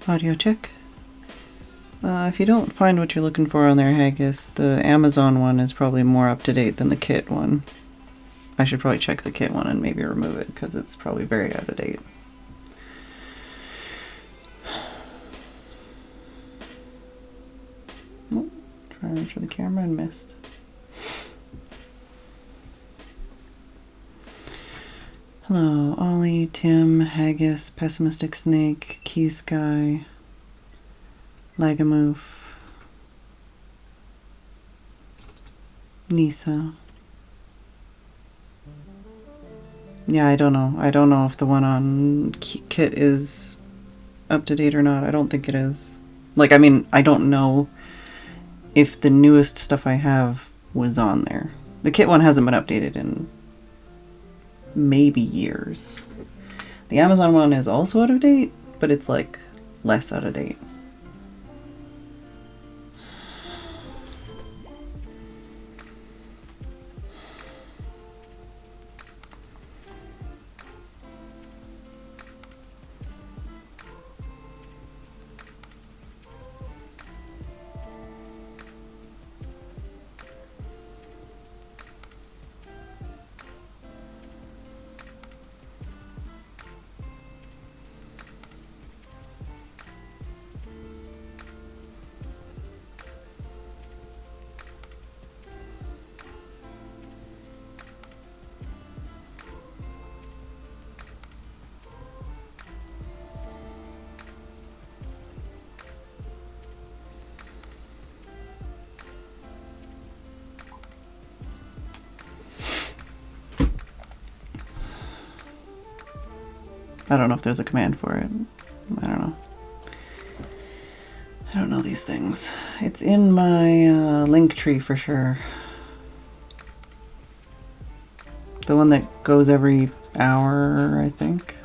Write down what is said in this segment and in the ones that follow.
Audio check. If you don't find what you're looking for on there, Haggis, the Amazon one is probably more up to date than the Kit one. I should probably check the Kit one and maybe remove it because it's probably very out of date. Oh, trying to reach for the camera and missed. Hello, Ollie, Tim, Haggis, Pessimistic Snake, Key Sky, Lagamoof, Nisa. Yeah, I don't know. I don't know if the one on Kit is up to date or not. I don't think it is. Like, I mean, I don't know if the newest stuff I have was on there. The Kit one hasn't been updated in maybe years. The Amazon one is also out of date, but it's like less out of date. I don't know if there's a command for it. I don't know. I don't know these things. It's in my link tree for sure. The one that goes every hour, I think.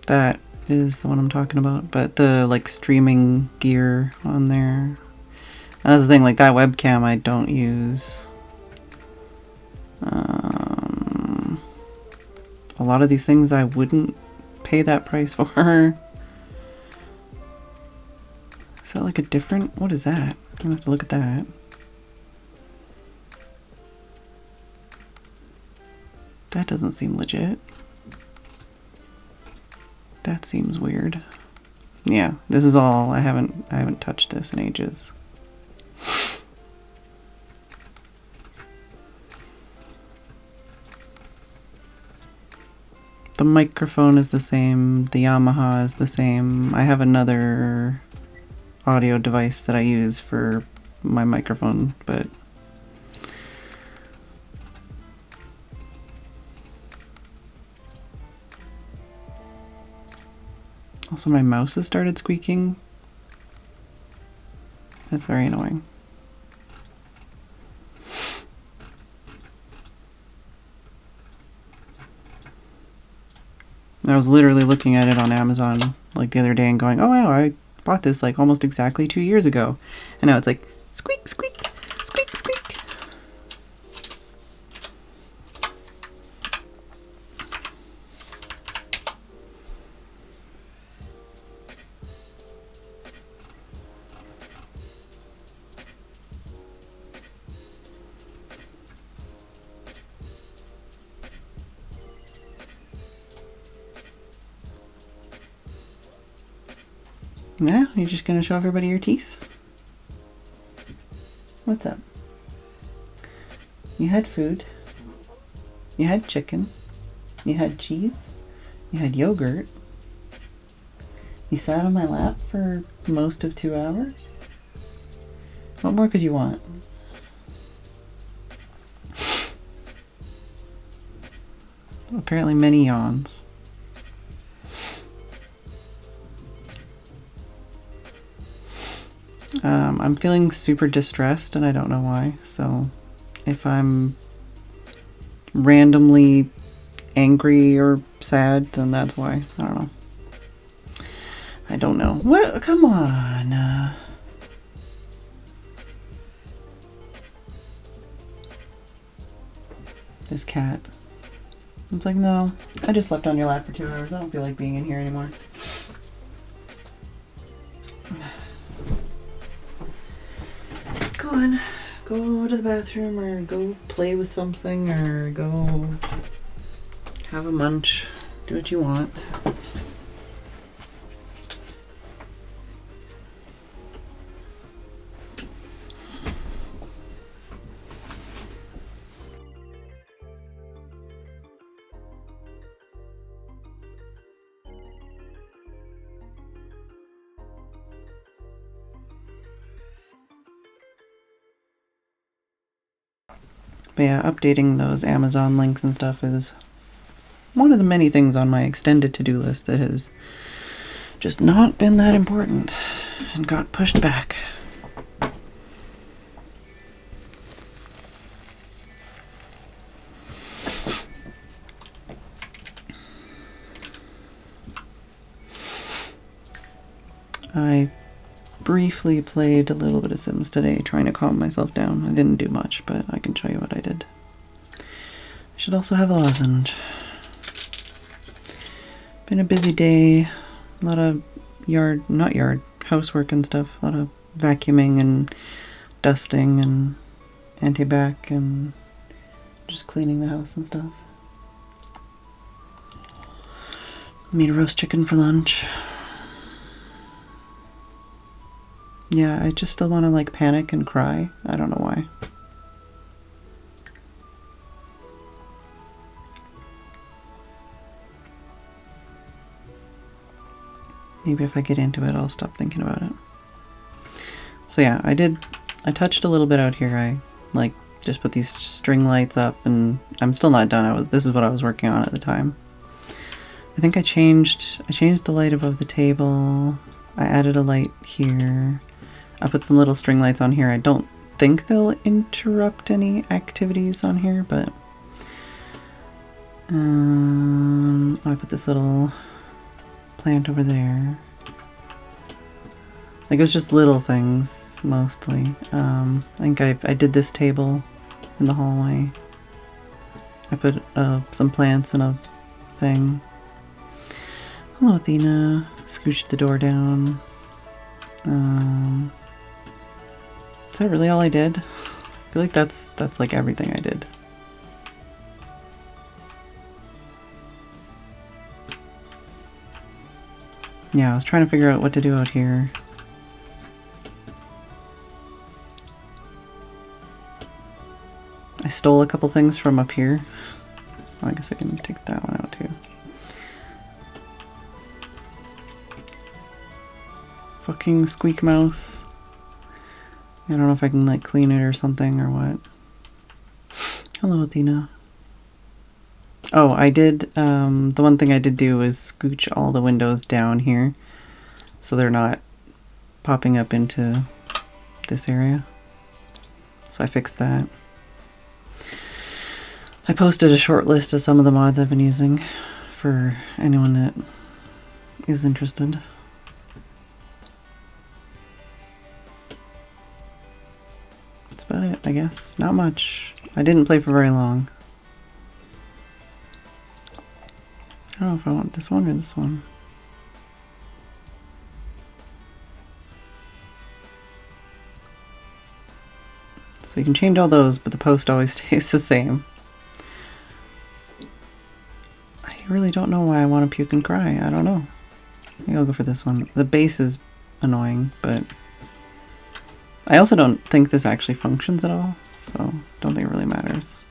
That is the one I'm talking about, but the like streaming gear on there. That's the thing, like that webcam I don't use. A lot of these things I wouldn't pay that price for. Is that like a different, what is that? I'm gonna have to look at that. That doesn't seem legit. That seems weird. Yeah, this is all, I haven't touched this in ages. The microphone is the same, the Yamaha is the same. I have another audio device that I use for my microphone, but also my mouse has started squeaking. That's very annoying. I was literally looking at it on Amazon like the other day and going, oh wow, I bought this like almost exactly 2 years ago. And now it's like, squeak, squeak, squeak, squeak. Yeah, you're just gonna show everybody your teeth? What's up? You had food. You had chicken. You had cheese. You had yogurt. You sat on my lap for most of 2 hours. What more could you want? Apparently many yawns. I'm feeling super distressed and I don't know why. So if I'm randomly angry or sad, then that's why. I don't know. I don't know. What? Come on. This cat. I was like, no, I just slept on your lap for 2 hours. I don't feel like being in here anymore. Go on. Go to the bathroom or go play with something or go have a munch. Do what you want. But yeah, updating those Amazon links and stuff is one of the many things on my extended to-do list that has just not been that important and got pushed back. I briefly played a little bit of Sims today, trying to calm myself down. I didn't do much, but I can show you what I did. I should also have a lozenge. Been a busy day. A lot of housework and stuff. A lot of vacuuming and dusting and anti-bac and just cleaning the house and stuff. Made a roast chicken for lunch. Yeah, I just still want to like panic and cry. I don't know why. Maybe if I get into it, I'll stop thinking about it. So yeah, I touched a little bit out here. I like just put these string lights up and I'm still not done. This is what I was working on at the time. I think I changed the light above the table. I added a light here. I put some little string lights on here. I don't think they'll interrupt any activities on here, but I put this little plant over there. Like, it was just little things mostly. I think I did this table in the hallway. I put some plants in a thing. Hello, Athena. Scooched the door down. Is that really all I did? I feel like that's like everything I did. Yeah, I was trying to figure out what to do out here. I stole a couple things from up here. Oh, I guess I can take that one out too. Fucking squeak mouse. I don't know if I can like clean it or something or what. Hello, Athena. Oh, I did, the one thing I did do is scooch all the windows down here so they're not popping up into this area. So I fixed that. I posted a short list of some of the mods I've been using for anyone that is interested. That's about it, I guess. Not much. I didn't play for very long. I don't know if I want this one or this one. So you can change all those, but the post always stays the same. I really don't know why I want to puke and cry. I don't know. Maybe I'll go for this one. The base is annoying, but I also don't think this actually functions at all, so don't think it really matters.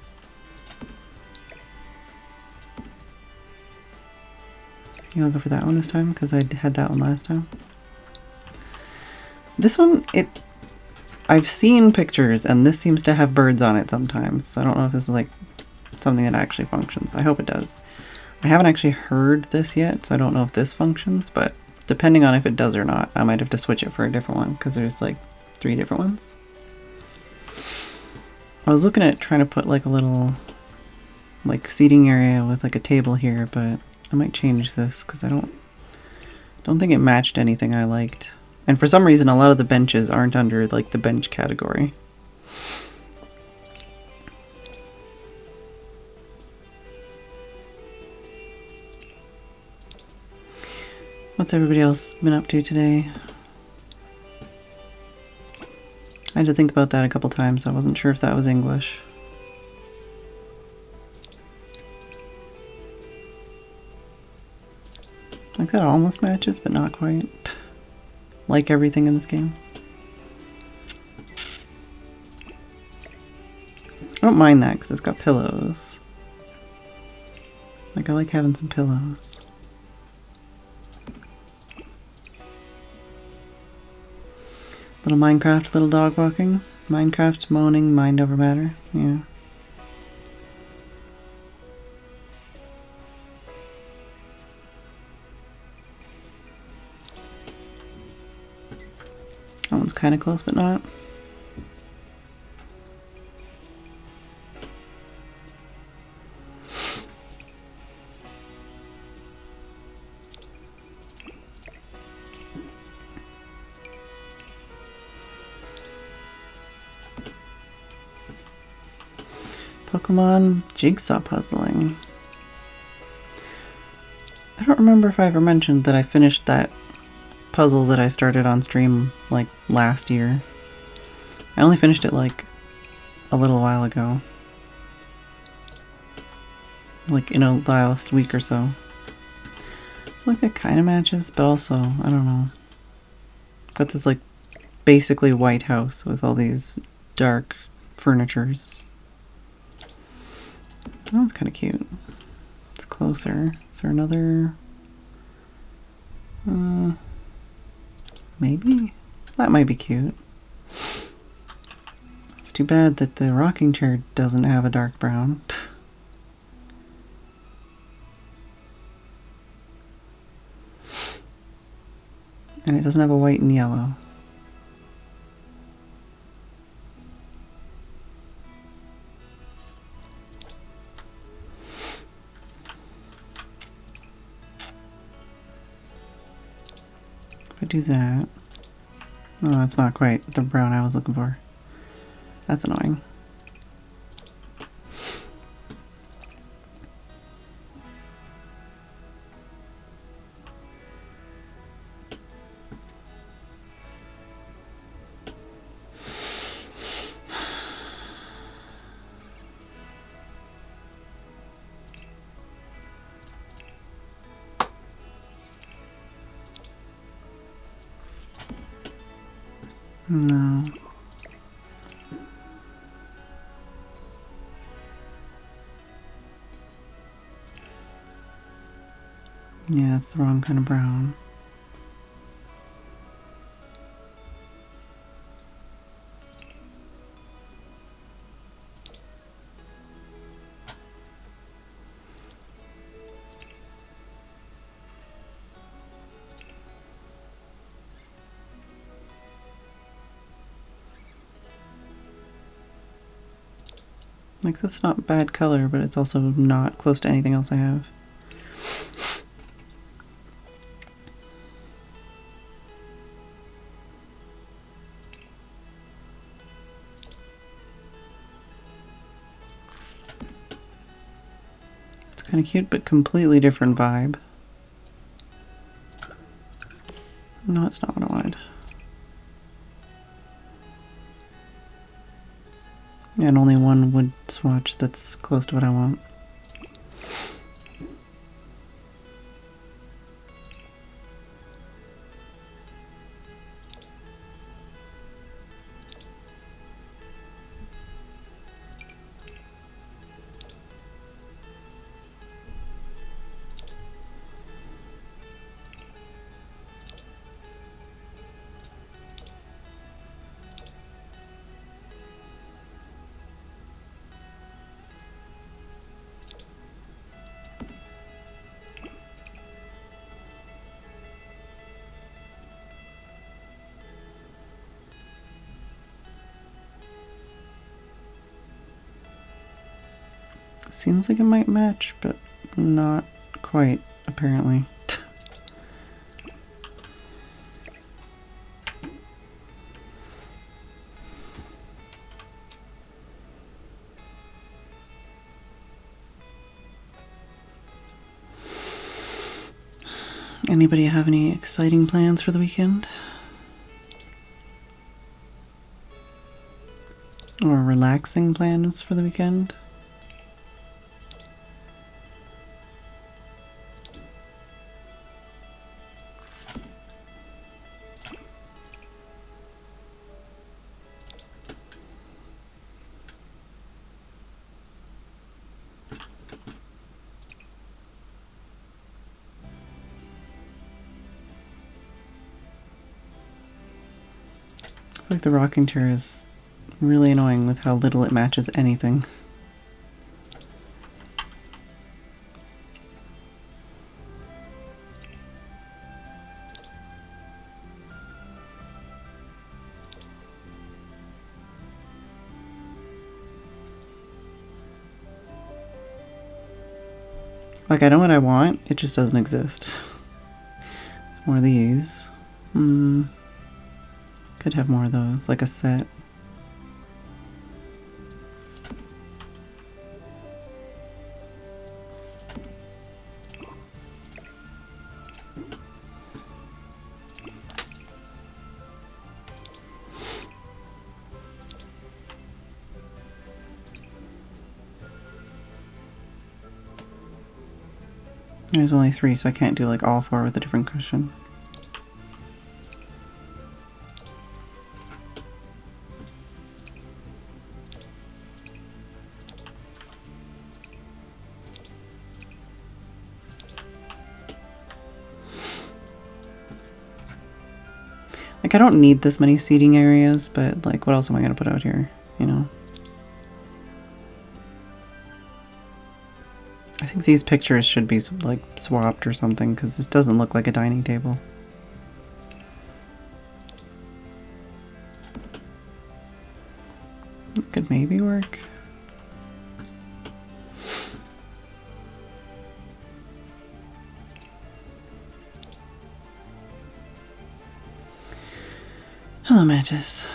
Maybe I'll go for that one this time, because I had that one last time. This one, I've seen pictures, and this seems to have birds on it sometimes, so I don't know if this is like something that actually functions. I hope it does. I haven't actually heard this yet, so I don't know if this functions, but depending on if it does or not, I might have to switch it for a different one, because there's like 3 different ones. I was looking at trying to put like a little like seating area with like a table here, but I might change this because I don't Don't think it matched anything I liked. And for some reason, a lot of the benches aren't under, like, the bench category. What's everybody else been up to today? I had to think about that a couple times. I wasn't sure if that was English. Like, that almost matches, but not quite. Like everything in this game. I don't mind that because it's got pillows. Like, I like having some pillows. Little Minecraft, little dog walking. Minecraft moaning, mind over matter. Yeah. That one's kind of close, but not. Pokemon jigsaw puzzling. I don't remember if I ever mentioned that I finished that puzzle that I started on stream like last year. I only finished it like a little while ago. Like in the last week or so. Like that kind of matches, but also, I don't know. Got this like basically white house with all these dark furnitures. That one's kind of cute. It's closer. Is there another? Maybe? That might be cute. It's too bad that the rocking chair doesn't have a dark brown. And it doesn't have a white and yellow. If I do that... Oh, that's not quite the brown I was looking for. That's annoying. No. Yeah, it's the wrong kind of brown. Like, that's not bad color, but it's also not close to anything else I have. It's kind of cute, but completely different vibe. No, it's not what I wanted. And only one wood swatch that's close to what I want. Seems like it might match, but not quite, apparently. Anybody have any exciting plans for the weekend? Or relaxing plans for the weekend? I feel like the rocking chair is really annoying with how little it matches anything. Like, I know what I want, it just doesn't exist. More of these. Could have more of those, like a set. There's only 3, so I can't do like all 4 with a different cushion. Like, I don't need this many seating areas, but like, what else am I gonna put out here, you know? I think these pictures should be like swapped or something, because this doesn't look like a dining table. It could maybe work. Hello, Mantis.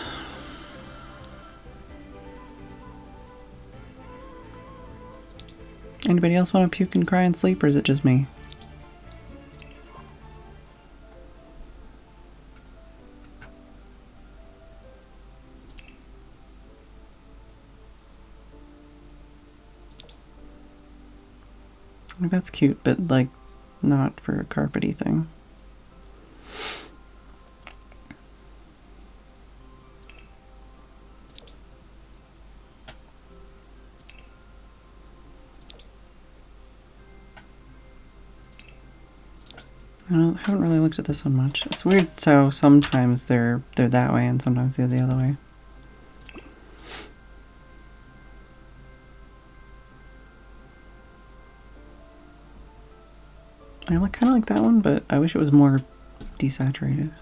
Anybody else want to puke and cry and sleep, or is it just me? Like, that's cute, but like not for a carpety thing. I haven't really looked at this one much. It's weird, so sometimes they're that way and sometimes they're the other way. I kind of like that one, but I wish it was more desaturated.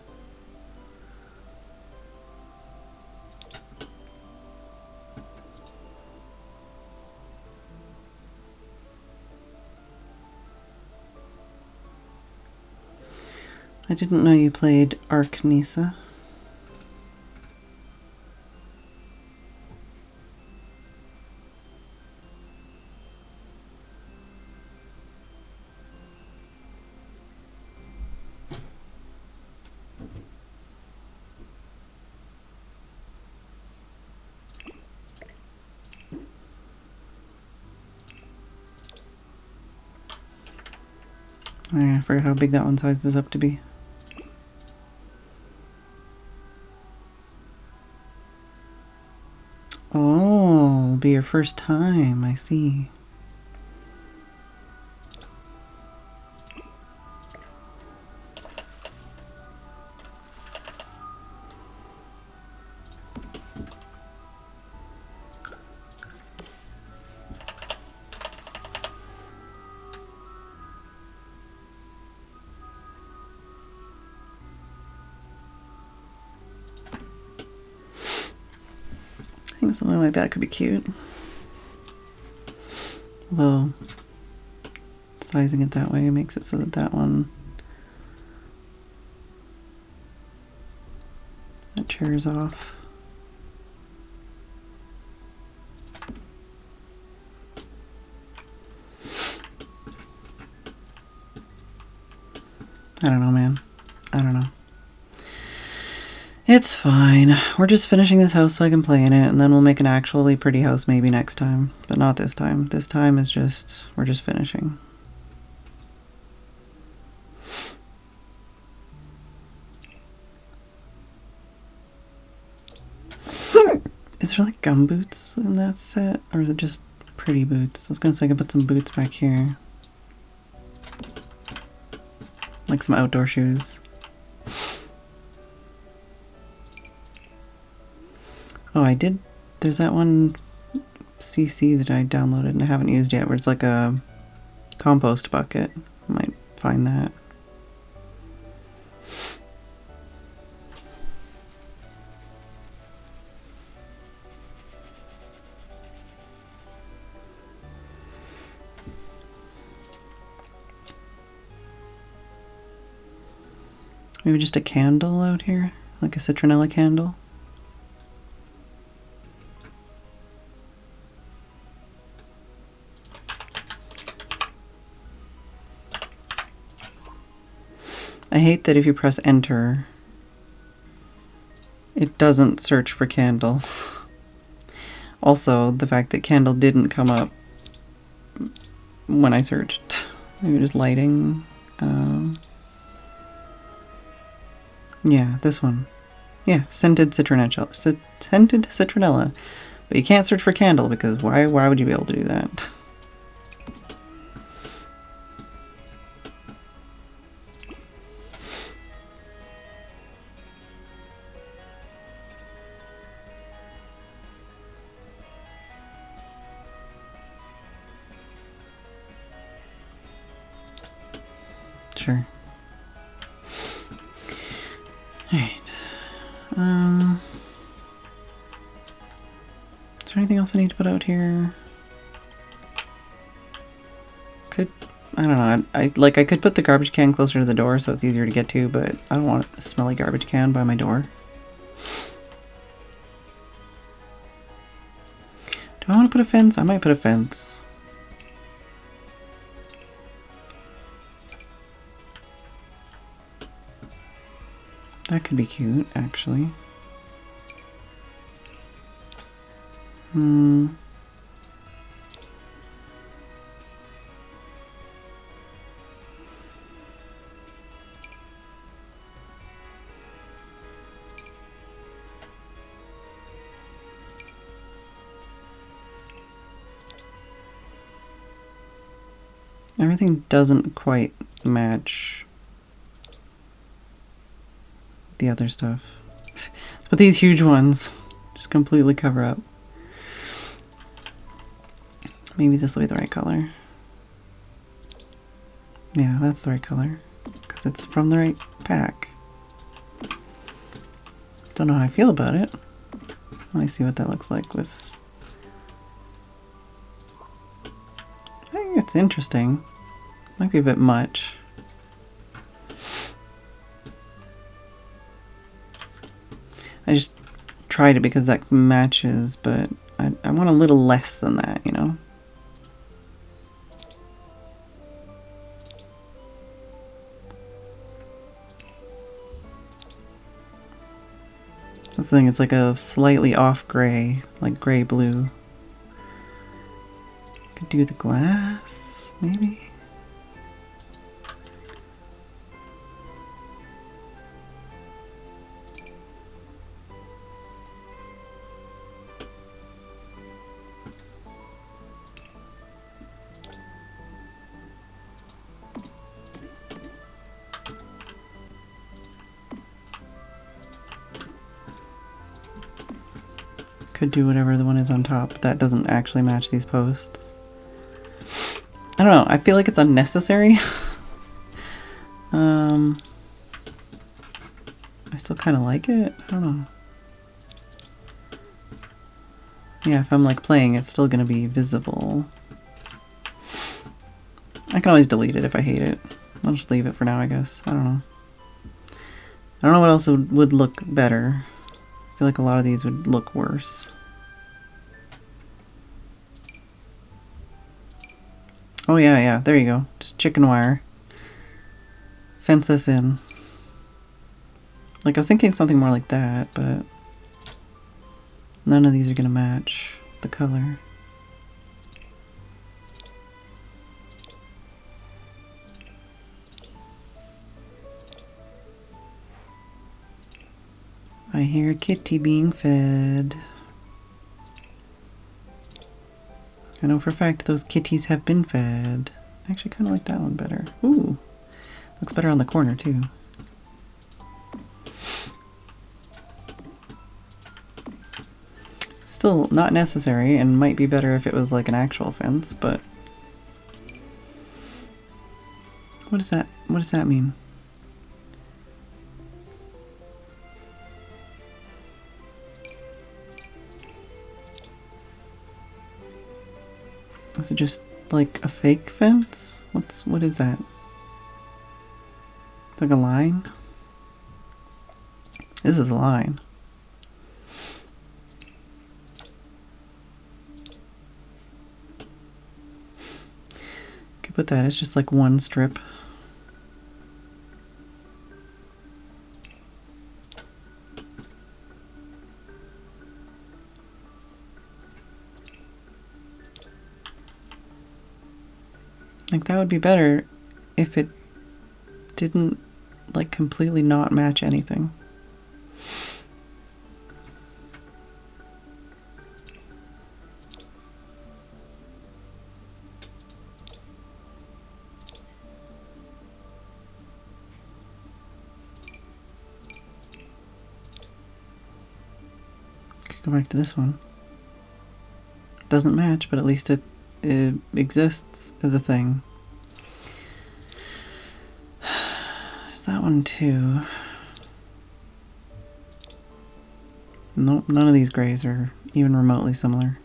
I didn't know you played Ark Nisa. Oh, yeah, I forgot how big that one sizes up to be. Oh, it'll be your first time, I see. I think something like that could be cute. Although, sizing it that way makes it so that that chair is off. I don't know, man. I don't know. It's fine. We're just finishing this house so I can play in it, and then we'll make an actually pretty house maybe next time. But not this time. This time is just... we're just finishing. Is there like gum boots in that set? Or is it just pretty boots? I was gonna say I could put some boots back here. Like some outdoor shoes. Oh, I did. There's that one CC that I downloaded and I haven't used yet, where it's like a compost bucket. I might find that. Maybe just a candle out here, like a citronella candle. I hate that if you press enter, it doesn't search for candle. Also, the fact that candle didn't come up when I searched. Maybe just lighting. Yeah, this one. Yeah, scented citronella. Scented citronella. But you can't search for candle because why would you be able to do that? Sure. Alright. Is there anything else I need to put out here? I don't know. I could put the garbage can closer to the door so it's easier to get to, but I don't want a smelly garbage can by my door. Do I want to put a fence? I might put a fence. That could be cute, actually. Everything doesn't quite match the other stuff. But these huge ones just completely cover up. Maybe this will be the right color. Yeah, that's the right color. Because it's from the right pack. Don't know how I feel about it. Let me see what that looks like with... I think it's interesting. Might be a bit much. I just tried it because that matches, but I want a little less than that, you know? That's the thing, it's like a slightly off gray, like gray blue. Could do the glass, maybe? Could do whatever the one is on top. That doesn't actually match these posts. I don't know. I feel like it's unnecessary. I still kind of like it. I don't know. Yeah, if I'm like playing, it's still going to be visible. I can always delete it if I hate it. I'll just leave it for now, I guess. I don't know. I don't know what else would look better. I feel like a lot of these would look worse. Oh yeah, there you go. Just chicken wire. fence this in. Like, I was thinking something more like that, but none of these are gonna match the color. I hear a kitty being fed. I know for a fact those kitties have been fed. I actually kind of like that one better. Ooh, looks better on the corner too. Still not necessary, and might be better if it was like an actual fence, but what does that mean? Is it just like a fake fence? What is that? Like a line? This is a line. Could put that, it's just like one strip. Like, that would be better if it didn't, like, completely not match anything. Could go back to this one. Doesn't match, but at least it exists as a thing. There's that one too. Nope, none of these grays are even remotely similar.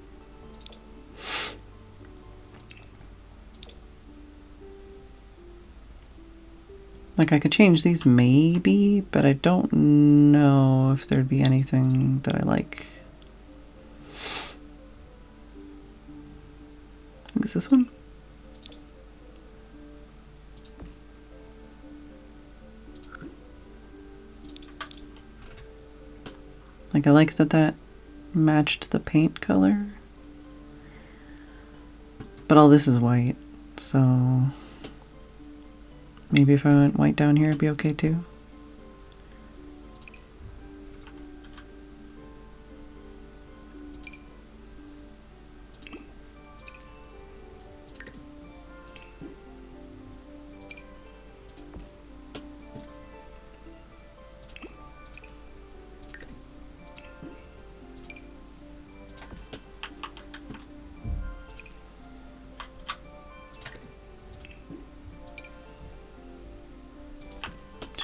Like, I could change these maybe, but I don't know if there'd be anything that I like. Is this one? Like, I like that matched the paint color. But all this is white, so maybe if I went white down here it'd be okay too.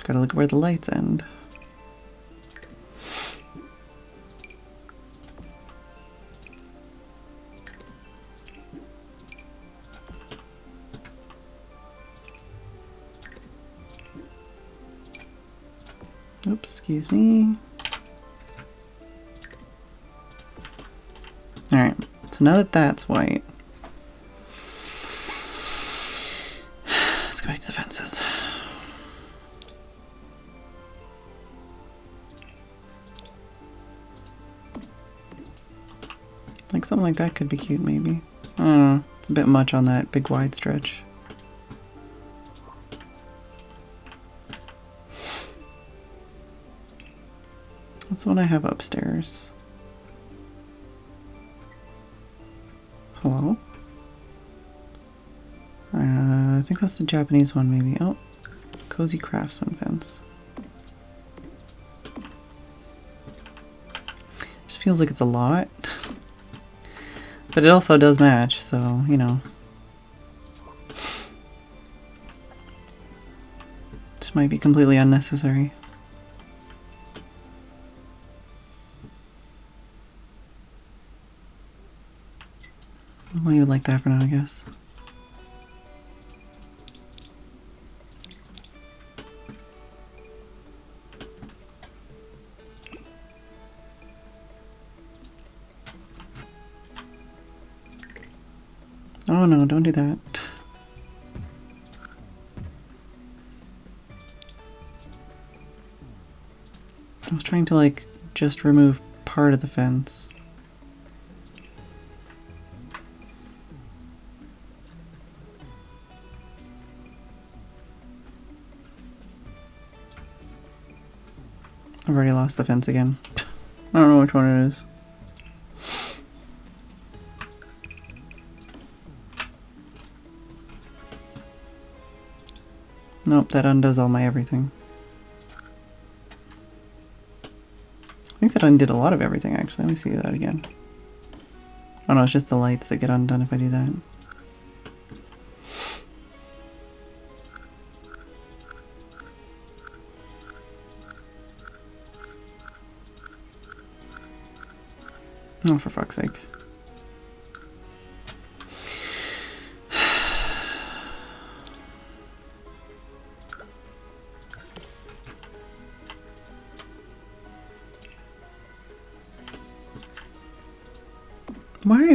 Gotta look where the lights end. Oops, excuse me. Alright, so now that that's white, let's go back to the fences. Like, something like that could be cute, maybe. I don't know. It's a bit much on that big wide stretch. That's the one I have upstairs. Hello? I think that's the Japanese one, maybe. Oh, Cozy Craftsman fence. Just feels like it's a lot. But it also does match, so, you know. This might be completely unnecessary. I'll leave it like that for now, I guess. Oh no, don't do that. trying to like just remove part of the fence. I've already lost the fence again. I don't know which one it is. Nope, that undoes all my everything. I think that undid a lot of everything, actually. Let me see that again. Oh no, it's just the lights that get undone if I do that. Oh, for fuck's sake.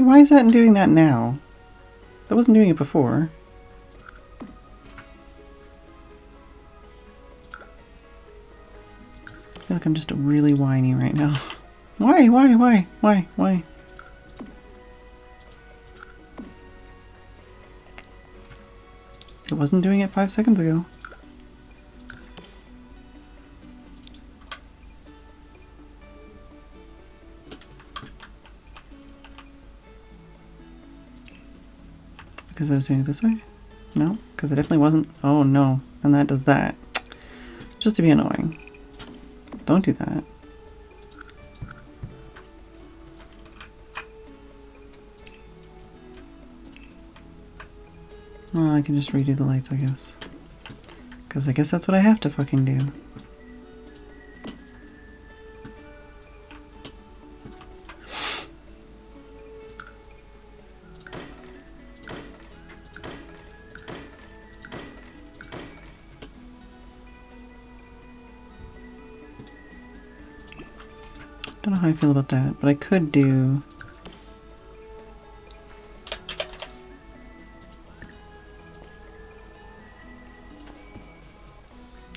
Why is that doing that now? That wasn't doing it before. I feel like I'm just really whiny right now. Why? It wasn't doing it 5 seconds ago. Because I was doing it this way? No, because it definitely wasn't. Oh no, and that does that. Just to be annoying. Don't do that. Well, I can just redo the lights, I guess. Because I guess that's what I have to fucking do. Don't know how I feel about that, but I could do...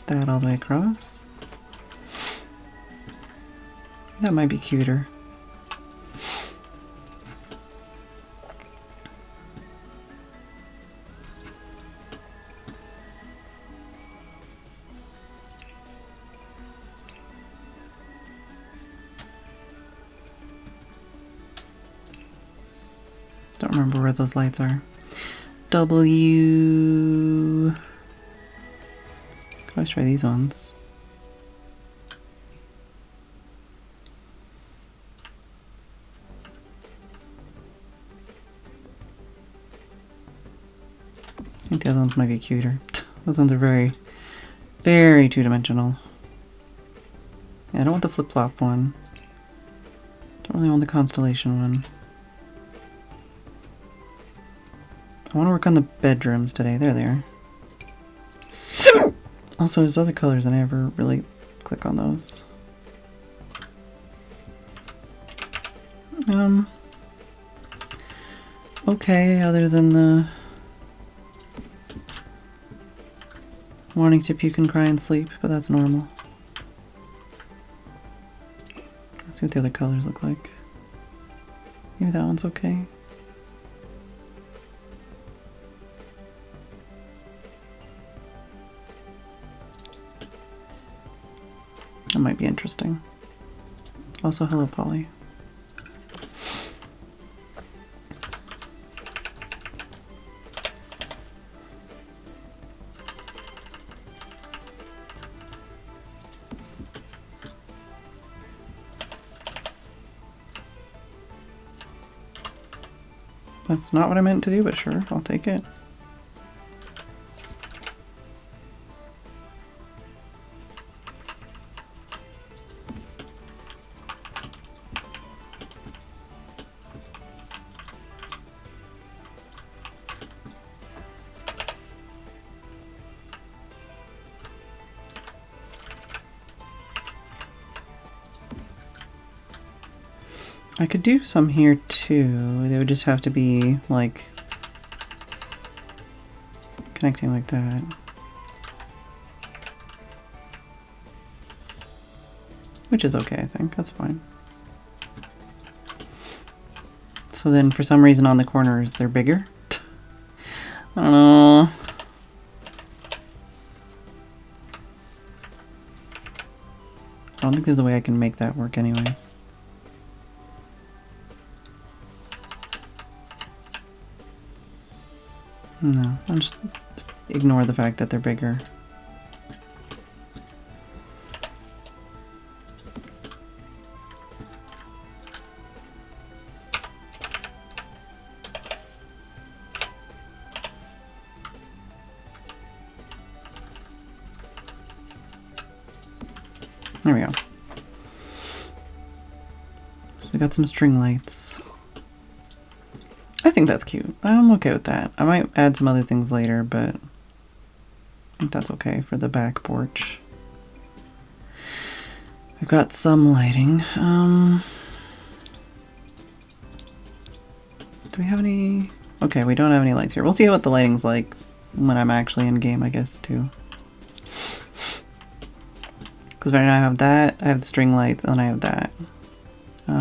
that all the way across. That might be cuter. Don't remember where those lights are. W... Let's try these ones. I think the other ones might be cuter. Those ones are very, very two-dimensional. Yeah, I don't want the flip-flop one. Don't really want the constellation one. I want to work on the bedrooms today. There they are. Also, there's other colors and I never really click on those. Okay, other than the wanting to puke and cry and sleep, but that's normal. Let's see what the other colors look like. Maybe that one's okay. That might be interesting. Also, hello, Polly. That's not what I meant to do, but sure, I'll take it. I could do some here too. They would just have to be like connecting like that. which is okay, I think. That's fine. So then for some reason on the corners they're bigger. I don't know. I don't think there's a way I can make that work anyways. No, I'll just ignore the fact that they're bigger. There we go. So we got some string lights. I think that's cute. I'm okay with that. I might add some other things later, but I think that's okay for the back porch. I've got some lighting. Do we have any? Okay, we don't have any lights here. We'll see what the lighting's like when I'm actually in game, I guess, too. Because right now I have that, I have the string lights, and then I have that. I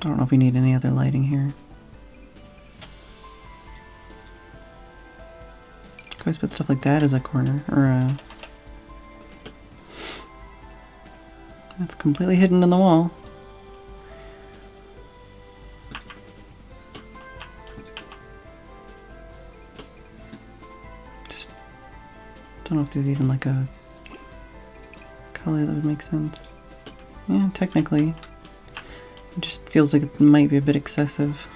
don't know if we need any other lighting here. Can I always put stuff like that as a corner, or a... That's completely hidden in the wall. Don't know if there's even like a color that would make sense. Yeah, technically. It just feels like it might be a bit excessive.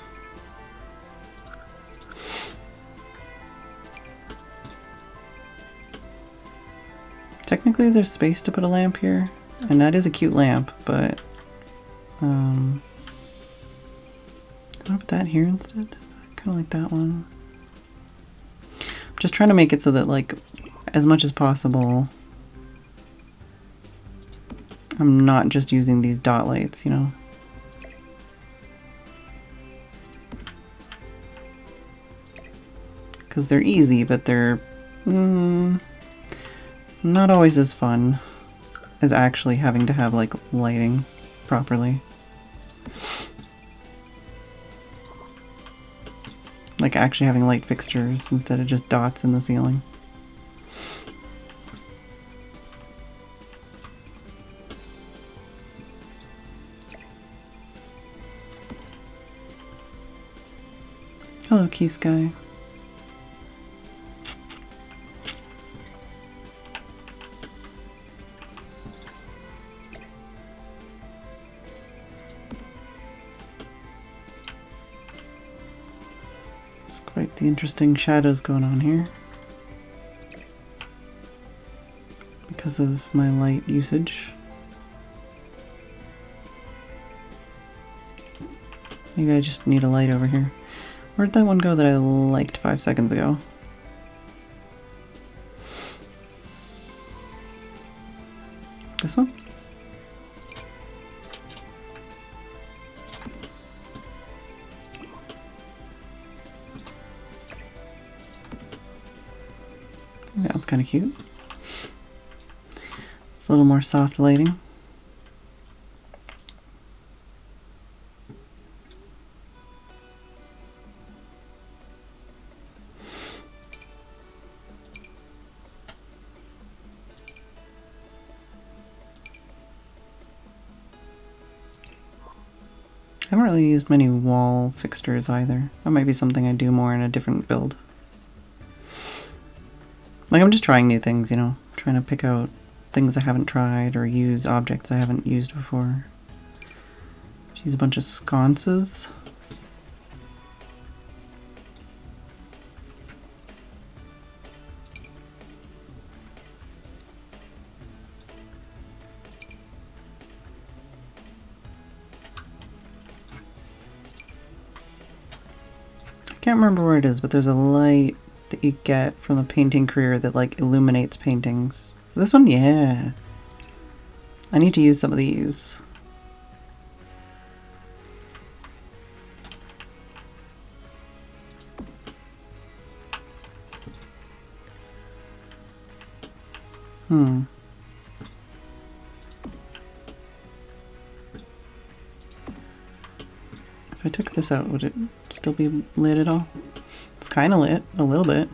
Technically there's space to put a lamp here, and that is a cute lamp, but I'm gonna put that here instead. I kinda like that one. I'm just trying to make it so that, like, as much as possible, I'm not just using these dot lights, you know? Because they're easy, but they're not always as fun as actually having to have, like, lighting properly. Like actually having light fixtures instead of just dots in the ceiling. Hello, Key Sky. It's quite the interesting shadows going on here because of my light usage. Maybe I just need a light over here. Where'd that one go that I liked 5 seconds ago? This one? That one's kind of cute. It's a little more soft lighting. I haven't really used many wall fixtures either. That might be something I do more in a different build. Like, I'm just trying new things, you know? Trying to pick out things I haven't tried or use objects I haven't used before. Just use a bunch of sconces. I can't remember where it is, but there's a light that you get from the painting career that, like, illuminates paintings. So this one, yeah. I need to use some of these. Hmm. If I took this out, would it still be lit at all? It's kind of lit, a little bit.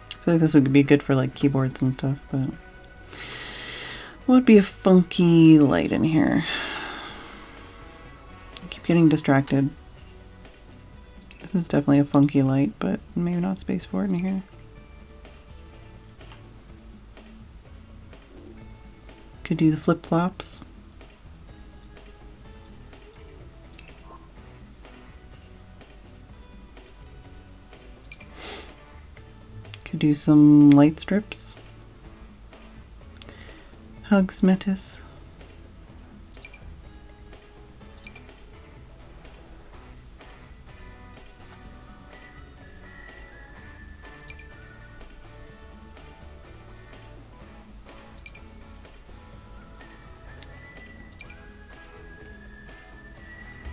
I feel like this would be good for like keyboards and stuff, but what would be a funky light in here? I keep getting distracted. This is definitely a funky light, but maybe not space for it in here. Could do the flip-flops. Could do some light strips. Hugs, Metis.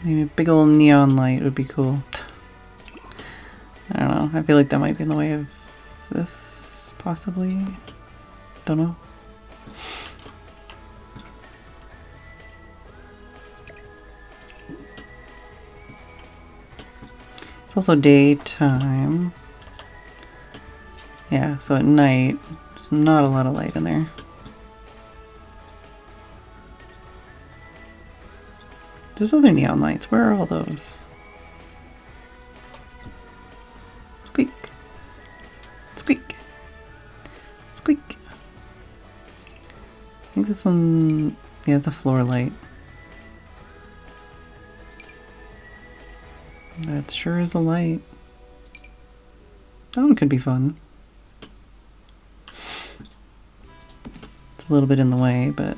Maybe a big old neon light would be cool. I don't know. I feel like that might be in the way of this, possibly. Don't know. It's also daytime. Yeah, so at night, there's not a lot of light in there. There's other neon lights. Where are all those? Squeak. Squeak. Squeak. I think this one, yeah, it's a floor light. That sure is a light. That one could be fun. It's a little bit in the way, but...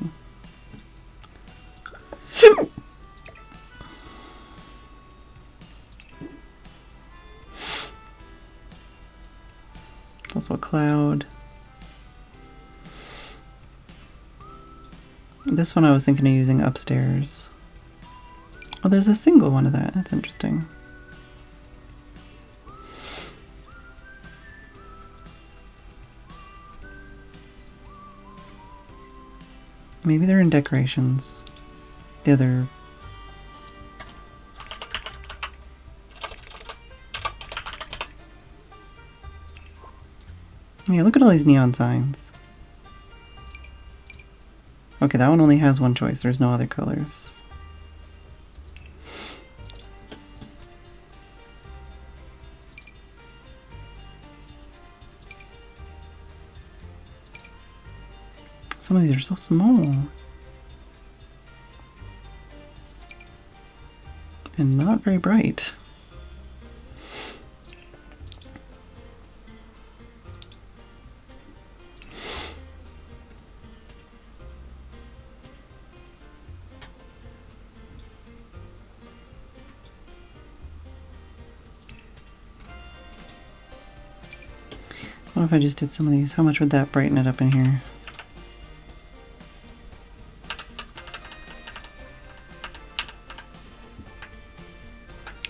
also a cloud. This one I was thinking of using upstairs. Oh, there's a single one of that. That's interesting. Maybe they're in decorations. The other... Yeah, look at all these neon signs. Okay, that one only has one choice. There's no other colors. Some of these are so small. And not very bright. What if I just did some of these? How much would that brighten it up in here?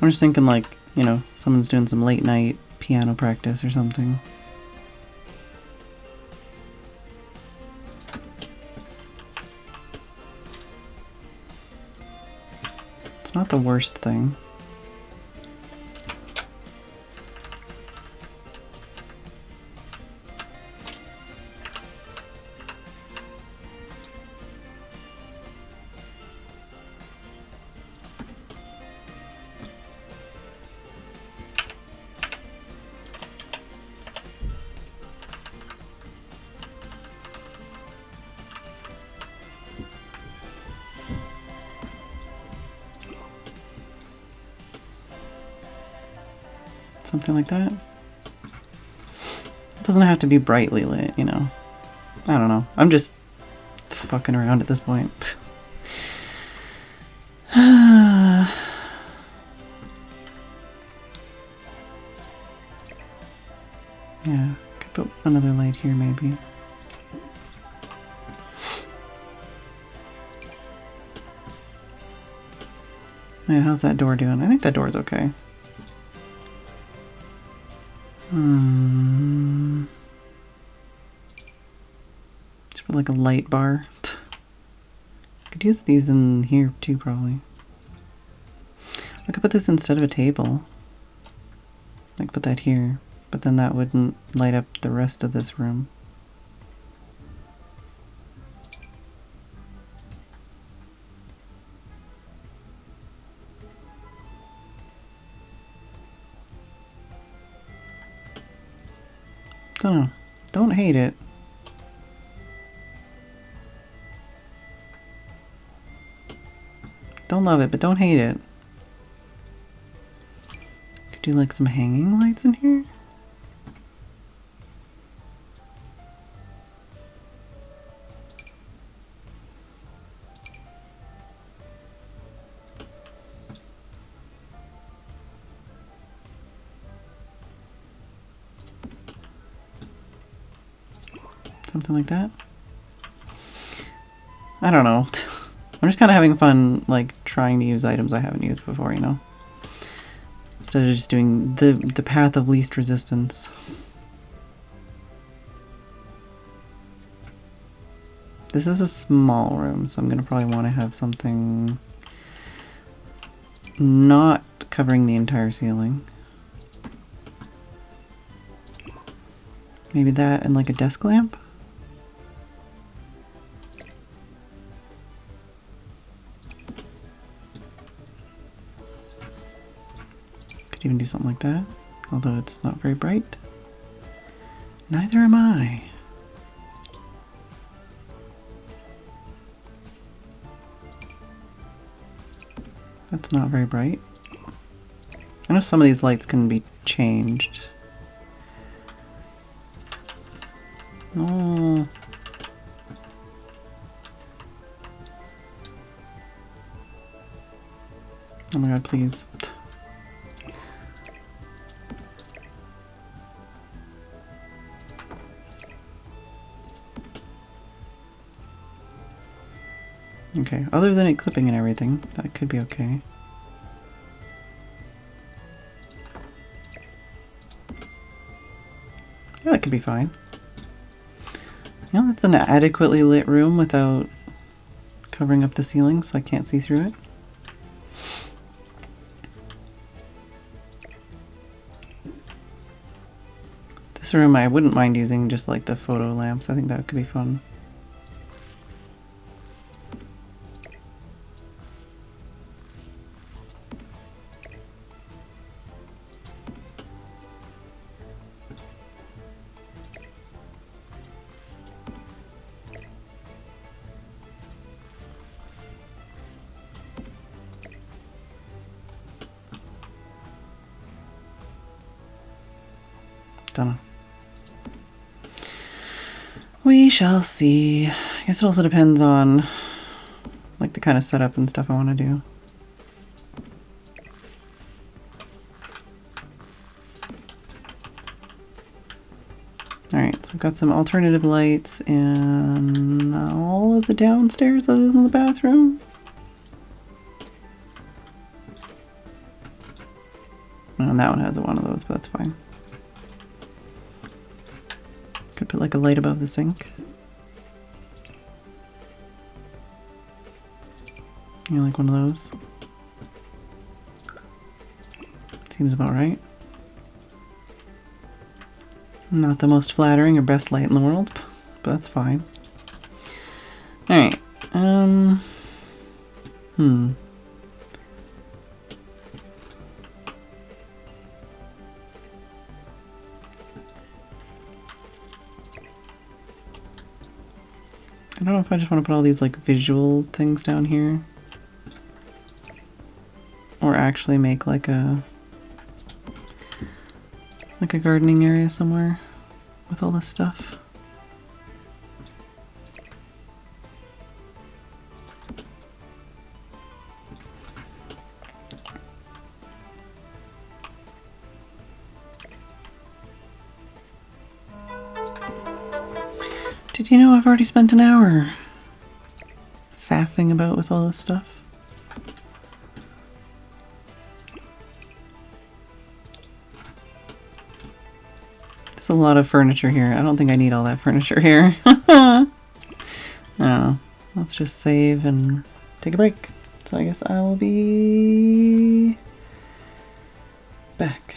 I'm just thinking like, you know, someone's doing some late night piano practice or something. It's not the worst thing. Something like that. It doesn't have to be brightly lit, you know. I don't know. I'm just fucking around at this point. another light here, maybe. Yeah, how's that door doing? I think that door's okay. Just put like a light bar. Could use these in here too, probably. I could put this instead of a table. Like put that here, but then that wouldn't light up the rest of this room. Don't know. Don't hate it. Don't love it, but don't hate it. Could do like some hanging lights in here. Something like that. I don't know. I'm just kind of having fun, like, trying to use items I haven't used before, you know? Instead of just doing the path of least resistance. This is a small room, so I'm going to probably want to have something not covering the entire ceiling. Maybe that and like a desk lamp? Could even do something like that, although it's not very bright. Neither am I. That's not very bright. I know some of these lights can be changed. Oh. Oh my god, please. Okay, other than it clipping and everything, that could be okay. Yeah, that could be fine. You know, that's an adequately lit room without covering up the ceiling so I can't see through it. This room I wouldn't mind using just like the photo lamps. I think that could be fun. Dunno. We shall see. I guess it also depends on like the kind of setup and stuff I want to do. Alright, so I've got some alternative lights in all of the downstairs other than the bathroom. And that one has one of those, but that's fine. Could put like a light above the sink. You know, like one of those. Seems about right. Not the most flattering or best light in the world, but that's fine. Alright, I don't know if I just want to put all these like visual things down here. Or actually make like a gardening area somewhere with all this stuff. Did you know I've already spent an hour faffing about with all this stuff? There's a lot of furniture here. I don't think I need all that furniture here. I don't know. Let's just save and take a break. So I guess I will be back.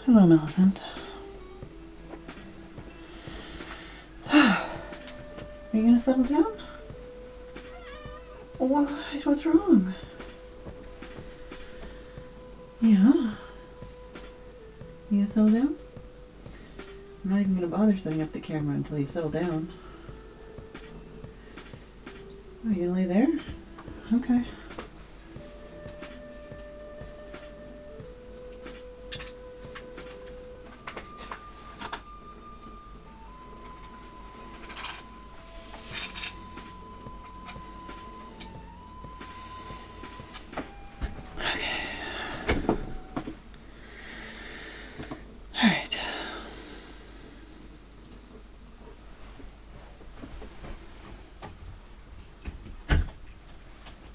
Hello, Millicent. Are you gonna settle down? What? What's wrong? Yeah. You gonna settle down? I'm not even gonna bother setting up the camera until you settle down. Are you gonna lay there? Okay.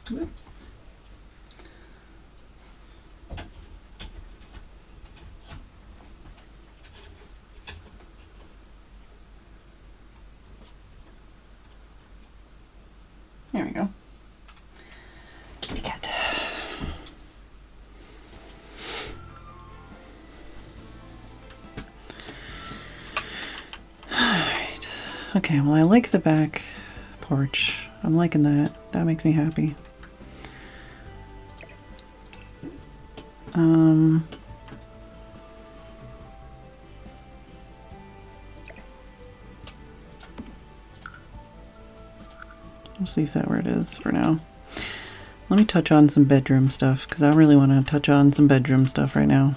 Whoops. There we go. Kitty cat. Alright. Okay, well I like the back porch. I'm liking that. That makes me happy. I'll just leave that where it is for now. Let me touch on some bedroom stuff, because I really want to touch on some bedroom stuff right now.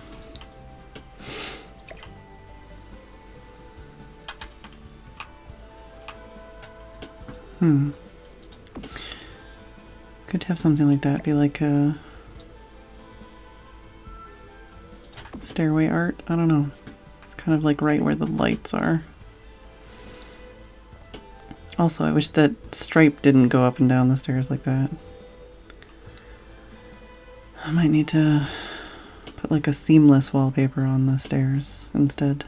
Could have something like that be like a stairway art. I don't know. It's kind of like right where the lights are. Also, I wish that stripe didn't go up and down the stairs like that. I might need to put like a seamless wallpaper on the stairs instead.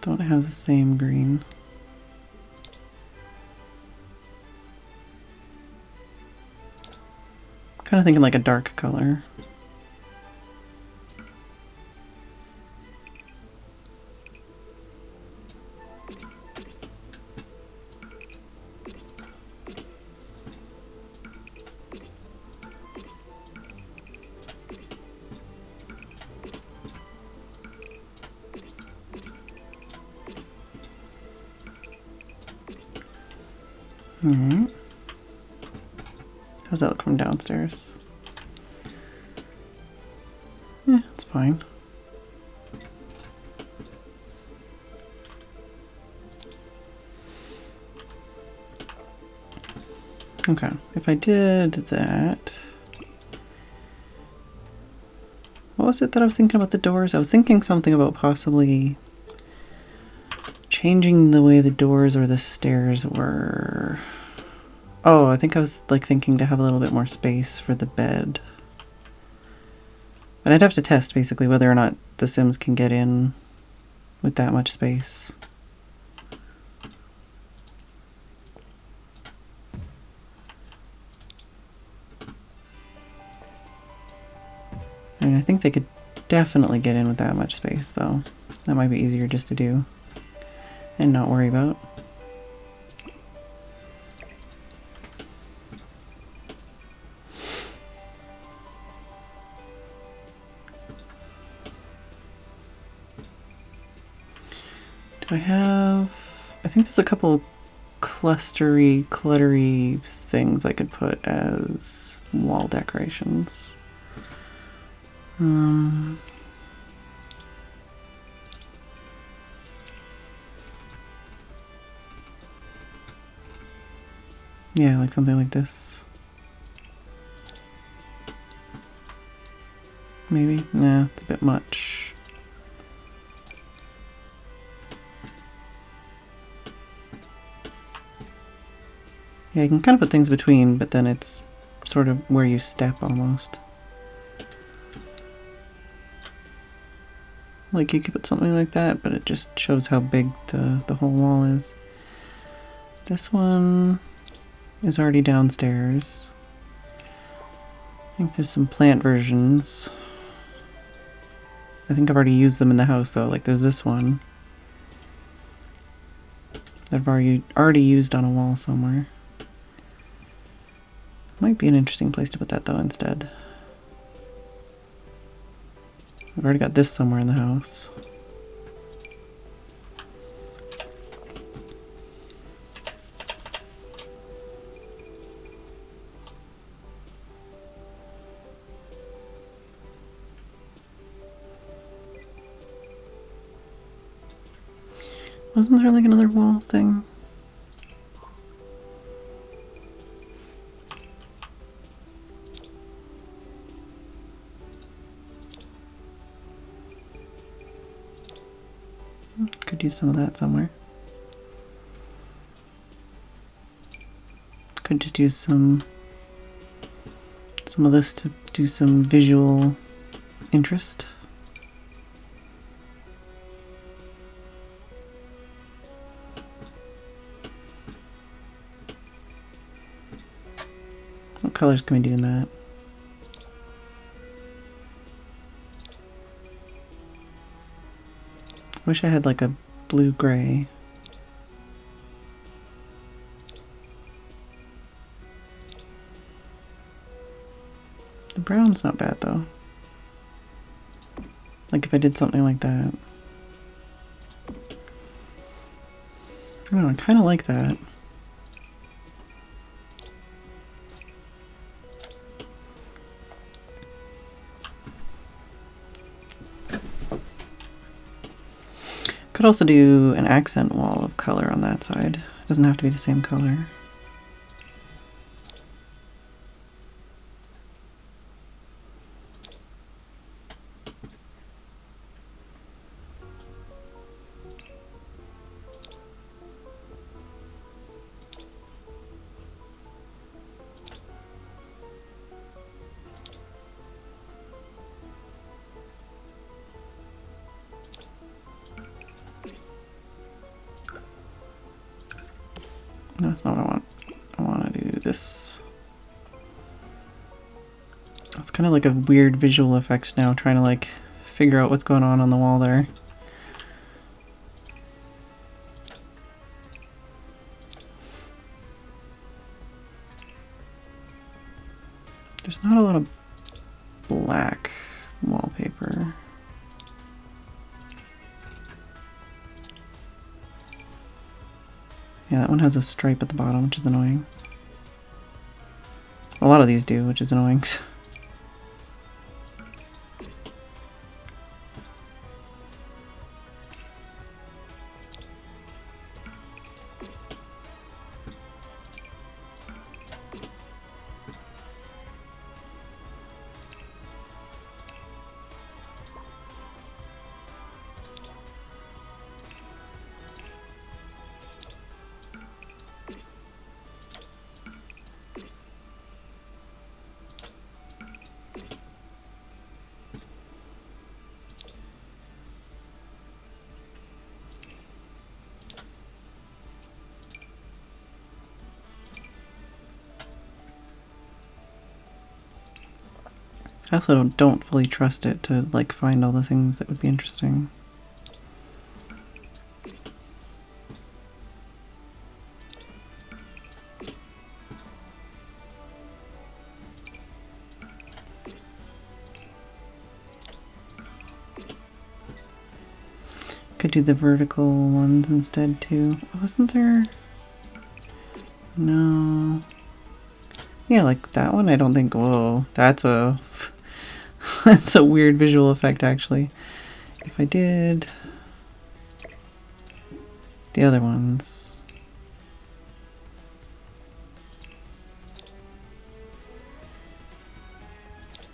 Don't have the same green. Kind of thinking like a dark color. Alright. How's that look from downstairs? Yeah, it's fine. Okay, if I did that... What was it that I was thinking about the doors? I was thinking something about possibly changing the way the doors or the stairs were. Oh, I think I was like thinking to have a little bit more space for the bed. But I'd have to test basically whether or not the Sims can get in with that much space. I mean, I think they could definitely get in with that much space though. That might be easier just to do and not worry about. Do I have... I think there's a couple clustery, cluttery things I could put as wall decorations. Yeah, like something like this. Maybe? Nah, it's a bit much. Yeah, you can kind of put things between, but then it's sort of where you step almost. Like you could put something like that, but it just shows how big the whole wall is. This one is already downstairs. I think there's some plant versions. I think I've already used them in the house though. Like there's this one that I've already used on a wall somewhere. Might be an interesting place to put that though instead. I've already got this somewhere in the house. Wasn't there like another wall thing? Could use some of that somewhere. Could just use some of this to do some visual interest. What colors can we do in that? Wish I had like a blue-gray. The brown's not bad though. Like if I did something like that. I don't know, I kind of like that. Could also do an accent wall of color on that side. It doesn't have to be the same color. No, that's not what I want. I want to do this. It's kind of like a weird visual effect now, trying to like figure out what's going on the wall there. There's not a lot of black wallpaper. Yeah, that one has a stripe at the bottom, which is annoying. A lot of these do, which is annoying. I also don't fully trust it to like find all the things that would be interesting. Could do the vertical ones instead too. Wasn't there? No. Yeah, like that one I don't think, whoa, that's a that's a weird visual effect actually. If I did the other ones.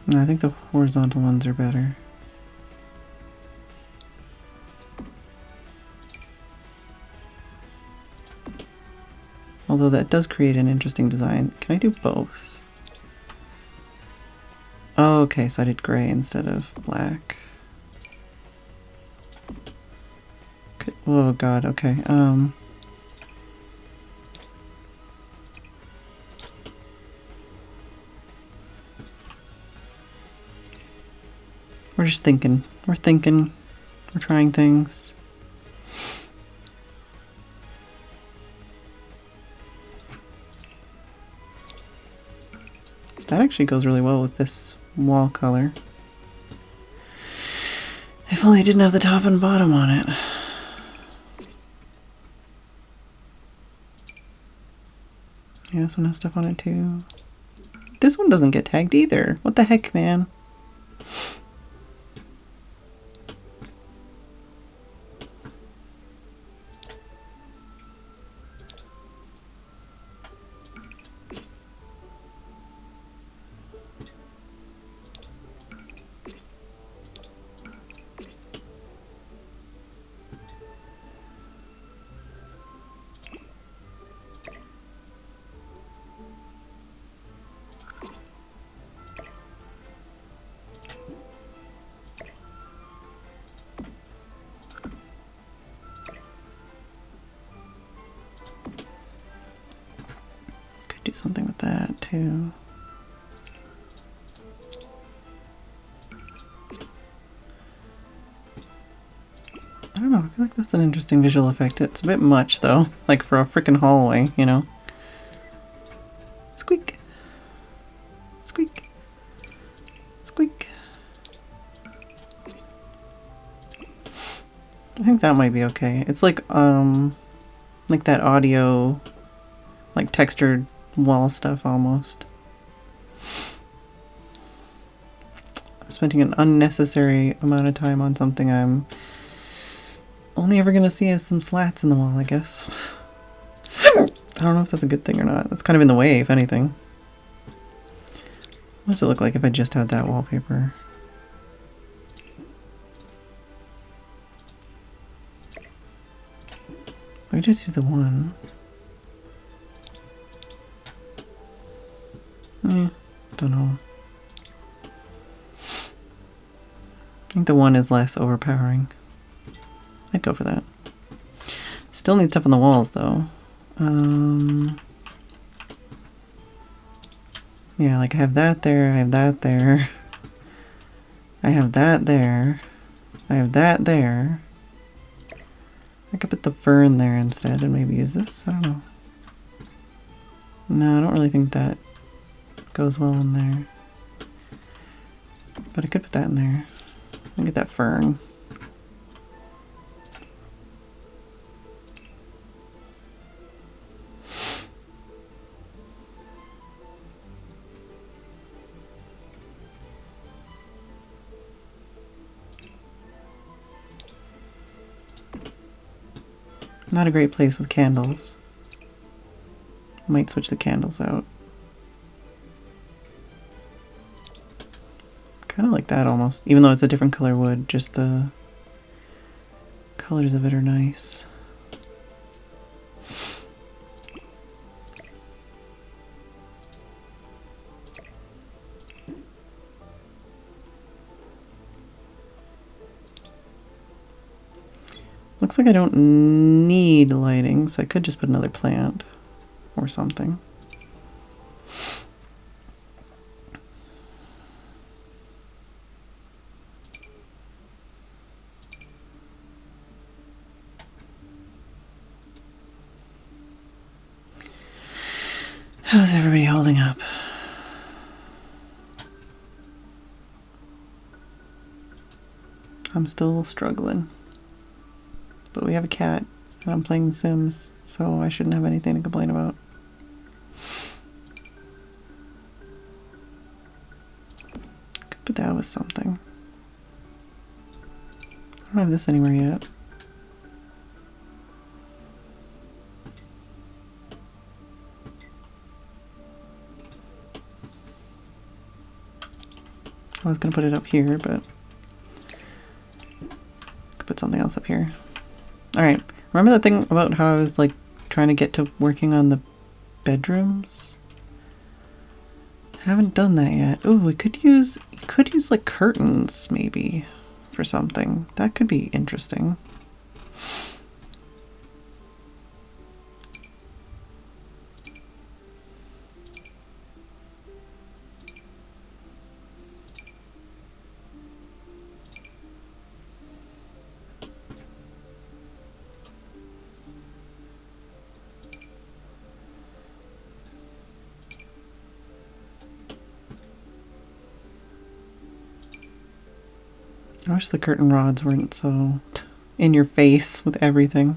No, I think the horizontal ones are better. Although that does create an interesting design. Can I do both? Oh, okay, so I did gray instead of black. Oh god, okay. We're just thinking. We're thinking. We're trying things. That actually goes really well with this wall color. If only I didn't have the top and bottom on it. Yeah, this one has stuff on it too. This one doesn't get tagged either. What the heck, man? Do something with that too. I don't know, I feel like that's an interesting visual effect. It's a bit much though, like for a freaking hallway, you know? Squeak. Squeak. Squeak. I think that might be okay. It's like that audio, like textured wall stuff almost. I'm spending an unnecessary amount of time on something I'm only ever gonna see as some slats in the wall, I guess. I don't know if that's a good thing or not. That's kind of in the way, if anything. What does it look like if I just had that wallpaper? I just see the one. Don't know. I think the one is less overpowering. I'd go for that. Still need stuff on the walls though. Yeah, like I have that there, I have that there. I have that there. I have that there. I could put the fern there instead and maybe use this. I don't know. No, I don't really think that goes well in there. But I could put that in there. I'll get that fern. Not a great place with candles. Might switch the candles out. Kind of like that almost, even though it's a different color wood, just the colors of it are nice. Looks like I don't need lighting, so I could just put another plant or something. How's everybody holding up? I'm still struggling. But we have a cat, and I'm playing The Sims, so I shouldn't have anything to complain about. Could put that with something. I don't have this anywhere yet. I was gonna put it up here, but I could put something else up here. Alright, remember that thing about how I was like trying to get to working on the bedrooms? Haven't done that yet. Oh, we could use like curtains maybe for something. That could be interesting. I wish the curtain rods weren't so in your face with everything.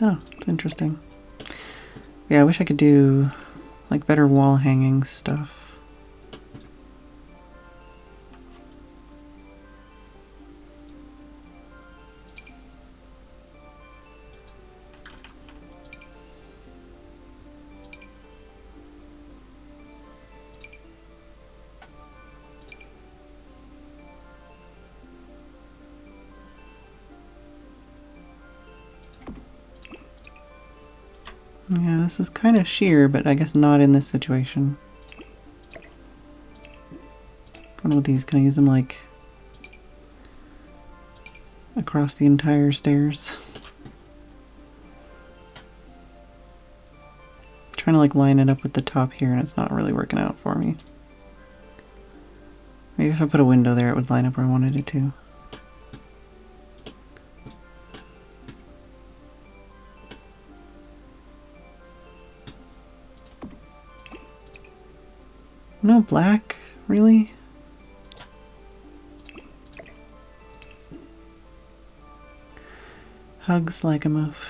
Oh, it's interesting. Yeah, I wish I could do like better wall hanging stuff. Yeah, this is kind of sheer, but I guess not in this situation. What about these? Can I use them like across the entire stairs? I'm trying to like line it up with the top here and it's not really working out for me. Maybe if I put a window there it would line up where I wanted it to. No black, really? Hugs like a move.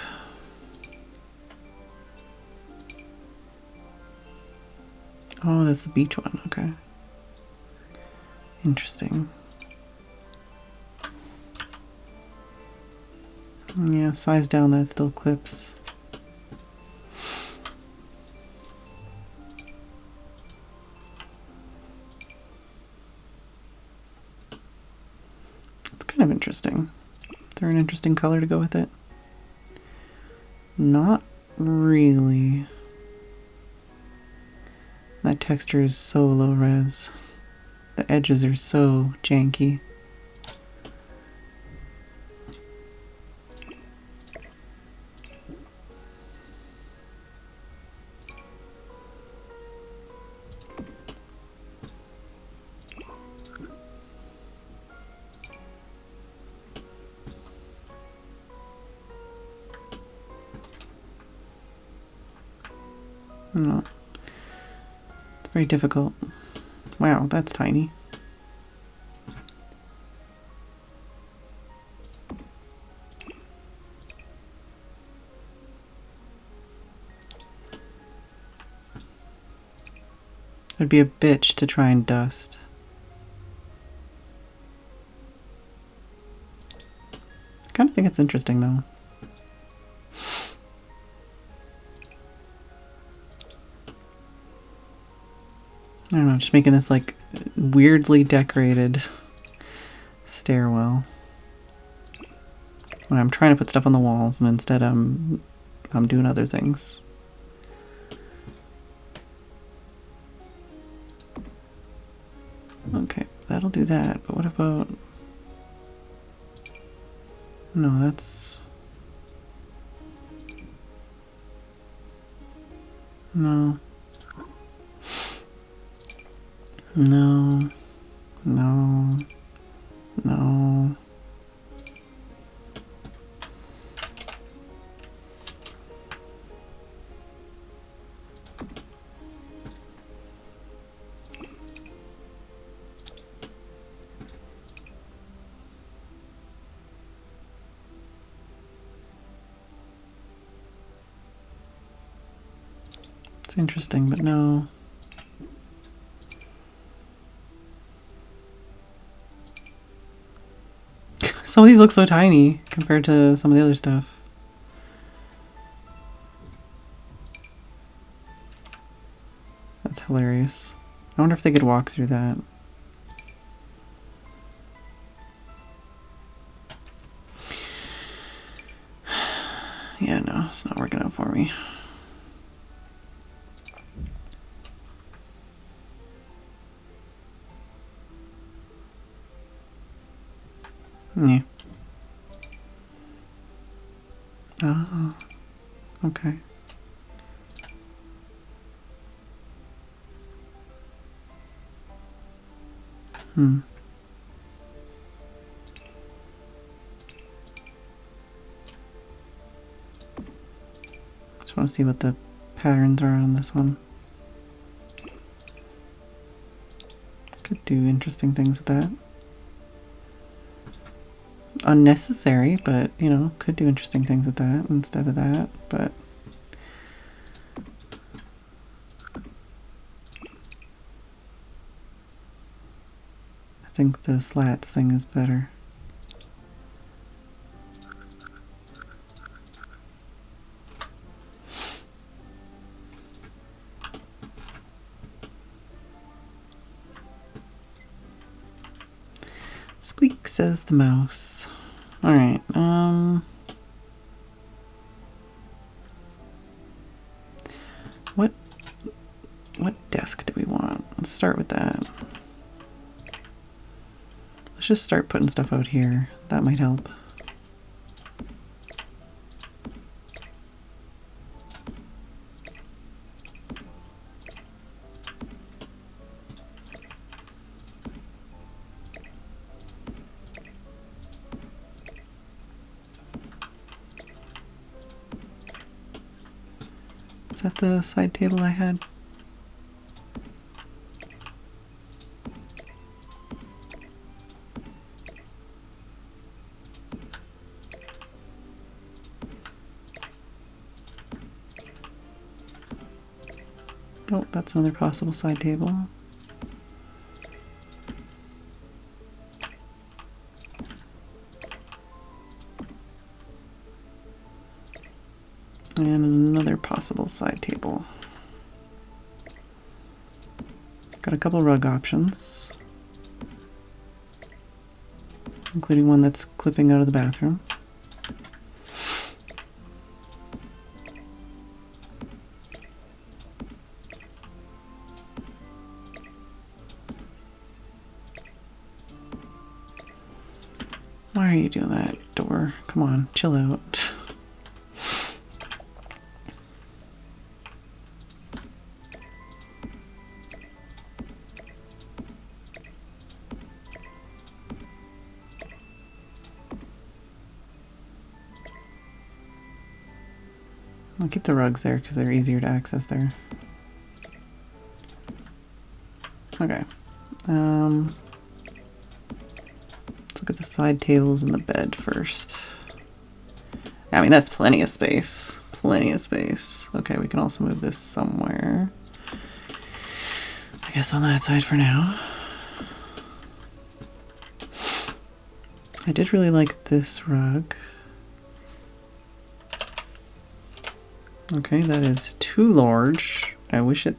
Oh, that's the beach one, okay. Interesting. Yeah, size down that still clips. Kind of interesting. Is there an interesting color to go with it? Not really. That texture is so low res. The edges are so janky. No. It's very difficult. Wow, that's tiny. It'd be a bitch to try and dust. I kind of think it's interesting though. I don't know, just making this like weirdly decorated stairwell. When I'm trying to put stuff on the walls and instead I'm doing other things. Okay, that'll do that, but what about... No, that's... No. No. No. No. It's interesting, but no. Some of these look so tiny compared to some of the other stuff. That's hilarious. I wonder if they could walk through that. Yeah, no, it's not working out for me. Yeah. Oh, okay. Just want to see what the patterns are on this one. Could do interesting things with that. Unnecessary, but, you know, could do interesting things with that instead of that, but... I think the slats thing is better. Squeak, says the mouse. Alright, what desk do we want? Let's start with that. Let's just start putting stuff out here. That might help. Is that the side table I had? Oh, that's another possible side table. And another possible side table. Got a couple rug options, including one that's clipping out of the bathroom. Why are you doing that, door? Come on, chill out. I'll keep the rugs there because they're easier to access there. Okay. Let's look at the side tables and the bed first. I mean, that's plenty of space. Plenty of space. Okay, we can also move this somewhere. I guess on that side for now. I did really like this rug. Okay, that is too large. I wish it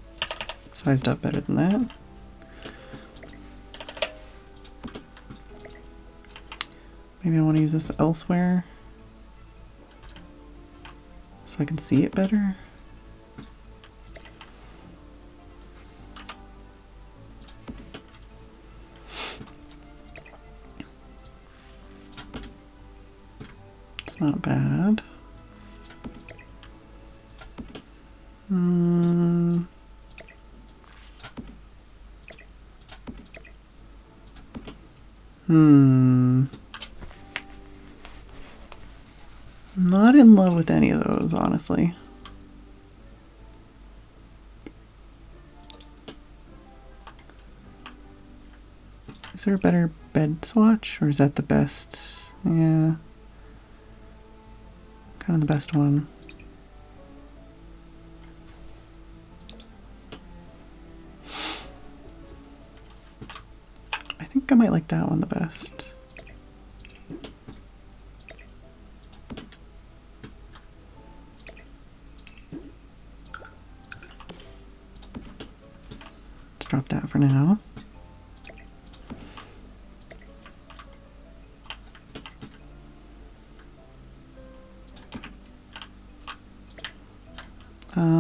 sized up better than that. Maybe I want to use this elsewhere so I can see it better. It's not bad. Not in love with any of those, honestly. Is there a better bed swatch, or is that the best? Yeah. Kind of the best one. I think I might like that one the best. Let's drop that for now.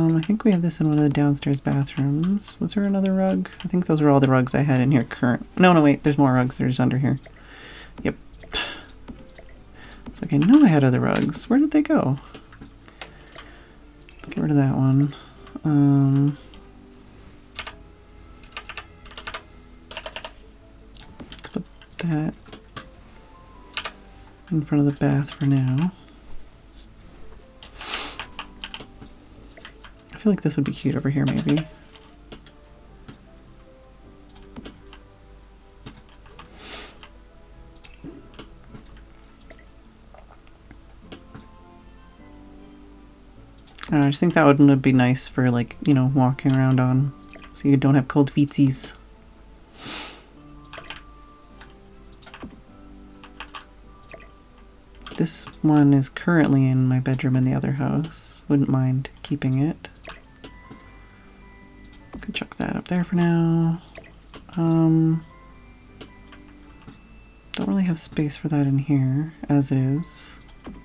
I think we have this in one of the downstairs bathrooms. Was there another rug? I think those are all the rugs I had in here current. No, wait, there's more rugs. There's under here. Yep. It's like I know I had other rugs. Where did they go? Get rid of that one. that in front of the bath for now. I feel like this would be cute over here, maybe. I just think that would be nice for, like, you know, walking around on, so you don't have cold feetsies. This one is currently in my bedroom in the other house. Wouldn't mind keeping it. Could chuck that up there for now. Don't really have space for that in here, as is.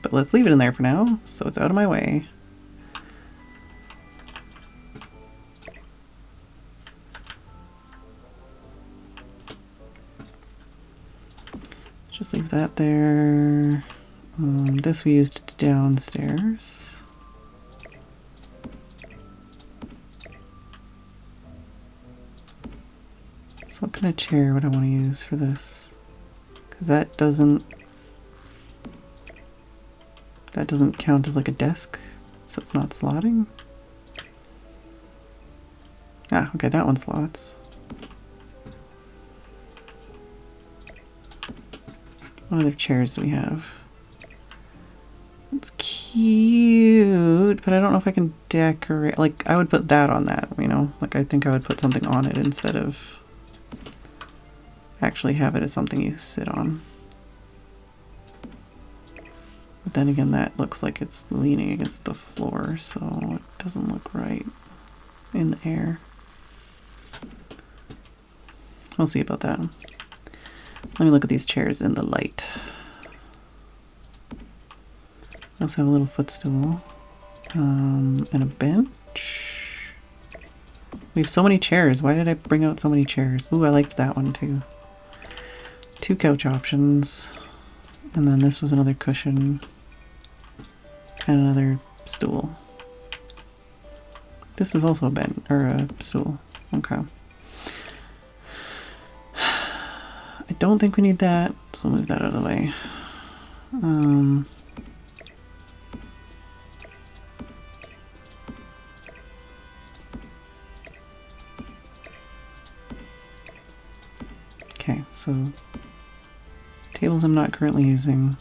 But let's leave it in there for now, so it's out of my way. Just leave that there. This we used downstairs. So what kind of chair would I want to use for this? Because that doesn't count as like a desk, so it's not slotting. Ah, okay, that one slots. What other chairs do we have? It's cute, but I don't know if I can decorate. Like, I would put that on that, you know? Like, I think I would put something on it instead of actually have it as something you sit on. But then again, that looks like it's leaning against the floor, so it doesn't look right in the air. We'll see about that. Let me look at these chairs in the light. I also have a little footstool and a bench. We have so many chairs. Why did I bring out so many chairs? Ooh, I liked that one too. 2 couch options. And then this was another cushion and another stool. This is also a bench or a stool. Okay. I don't think we need that, so we'll move that out of the way. Okay, so tables I'm not currently using.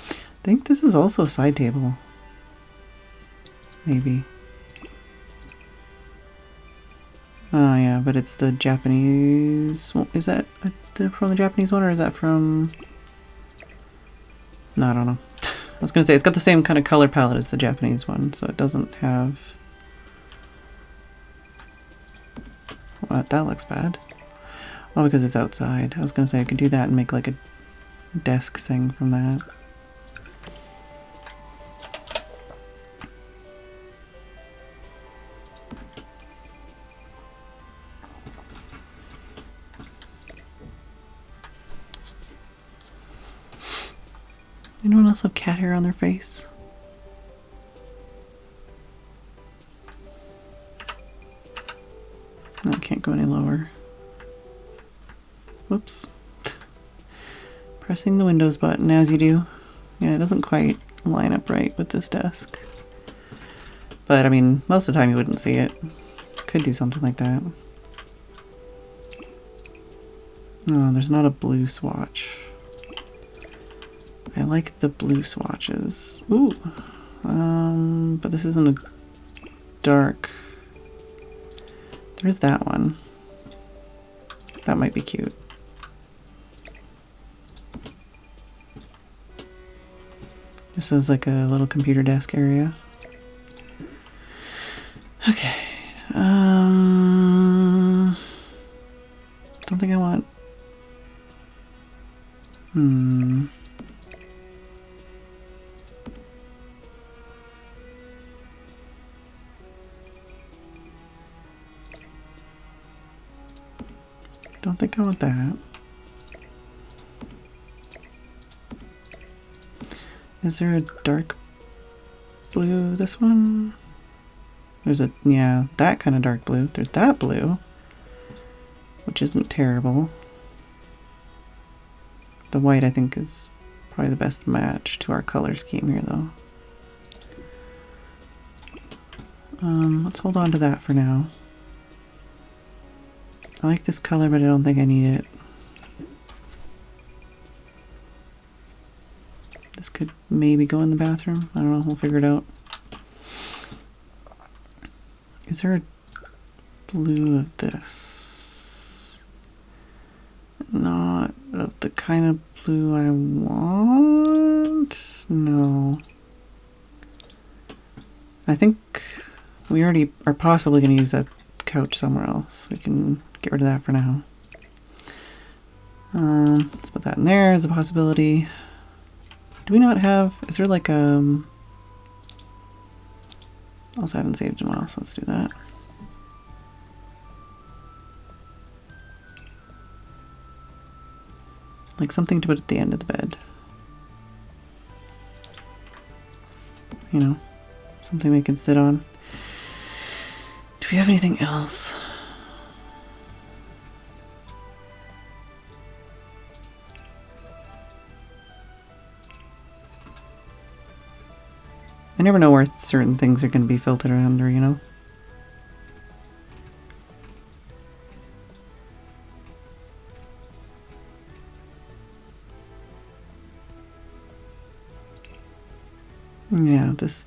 I think this is also a side table. Maybe. Oh yeah, but it's the Japanese. Is that from the Japanese one, or is that from? No, I don't know. I was gonna say it's got the same kind of color palette as the Japanese one, so it doesn't have. What? That looks bad. Oh, because it's outside. I was gonna say I could do that and make like a desk thing from that. Anyone else have cat hair on their face? No, I can't go any lower. Whoops. Pressing the Windows button as you do. Yeah, it doesn't quite line up right with this desk. But I mean, most of the time you wouldn't see it. Could do something like that. Oh, there's not a blue swatch. I like the blue swatches. Ooh. But this isn't a dark. There's that one. That might be cute. This is like a little computer desk area. Okay. Don't think I want. Don't think I want that. Is there a dark blue? This one? There's a, yeah, that kind of dark blue. There's that blue, which isn't terrible. The white, I think, is probably the best match to our color scheme here, though. Let's hold on to that for now. I like this color, but I don't think I need it. This could maybe go in the bathroom. I don't know, we'll figure it out. Is there a blue of this? Not of the kind of blue I want. No. I think we already are possibly going to use that couch somewhere else. We can get rid of that for now. Let's put that in there as a possibility. Do we not have, is there like also haven't saved in a while, so let's do that. Like something to put at the end of the bed. You know, something they can sit on. Do we have anything else? I never know where certain things are going to be filtered under, you know? Yeah, this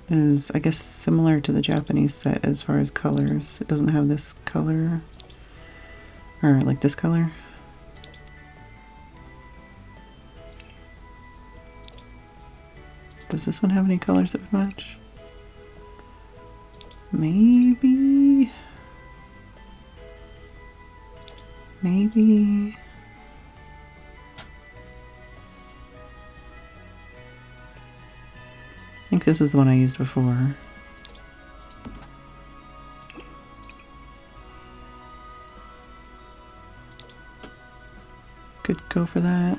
is, I guess, similar to the Japanese set as far as colors. It doesn't have this color, or like this color. Does this one have any colors that would match? Maybe? Maybe? I think this is the one I used before. Could go for that.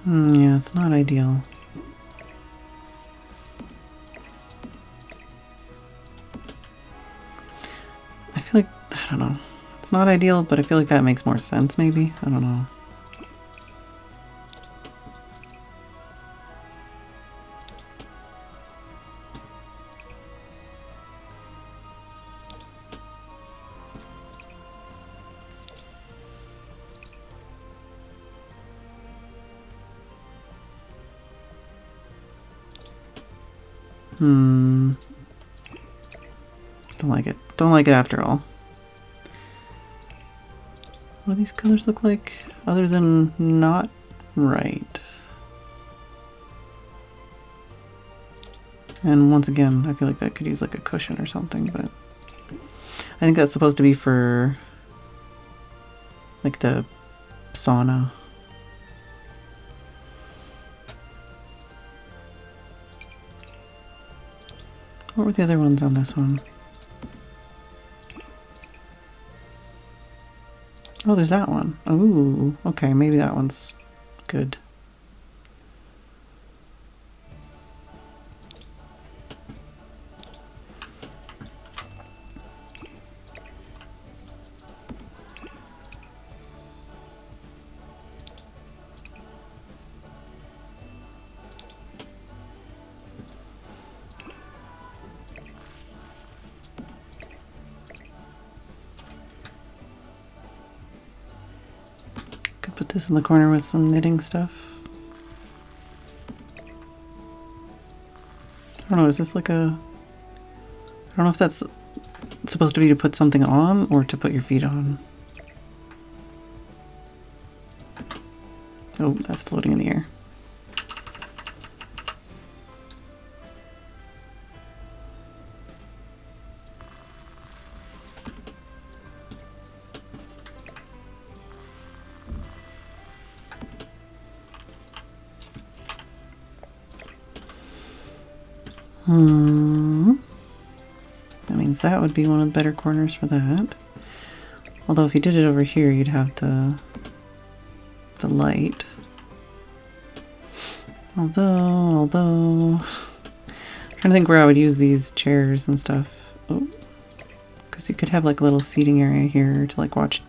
Yeah, it's not ideal. I feel like, I don't know. It's not ideal, but I feel like that makes more sense, maybe? I don't know. Don't like it. Don't like it after all. What do these colors look like? Other than not right. And once again, I feel like that could use like a cushion or something, but I think that's supposed to be for like the sauna. What were the other ones on this one? Oh, there's that one. Ooh, okay, maybe that one's good. Put this in the corner with some knitting stuff. I don't know, is this like a... I don't know if that's supposed to be to put something on or to put your feet on. Oh, that's floating in the air. Let means that would be one of the better corners for that. Although if you did it over here, you'd have the light. Although, I'm trying to think where I would use these chairs and stuff. Oh, because you could have like a little seating area here to like watch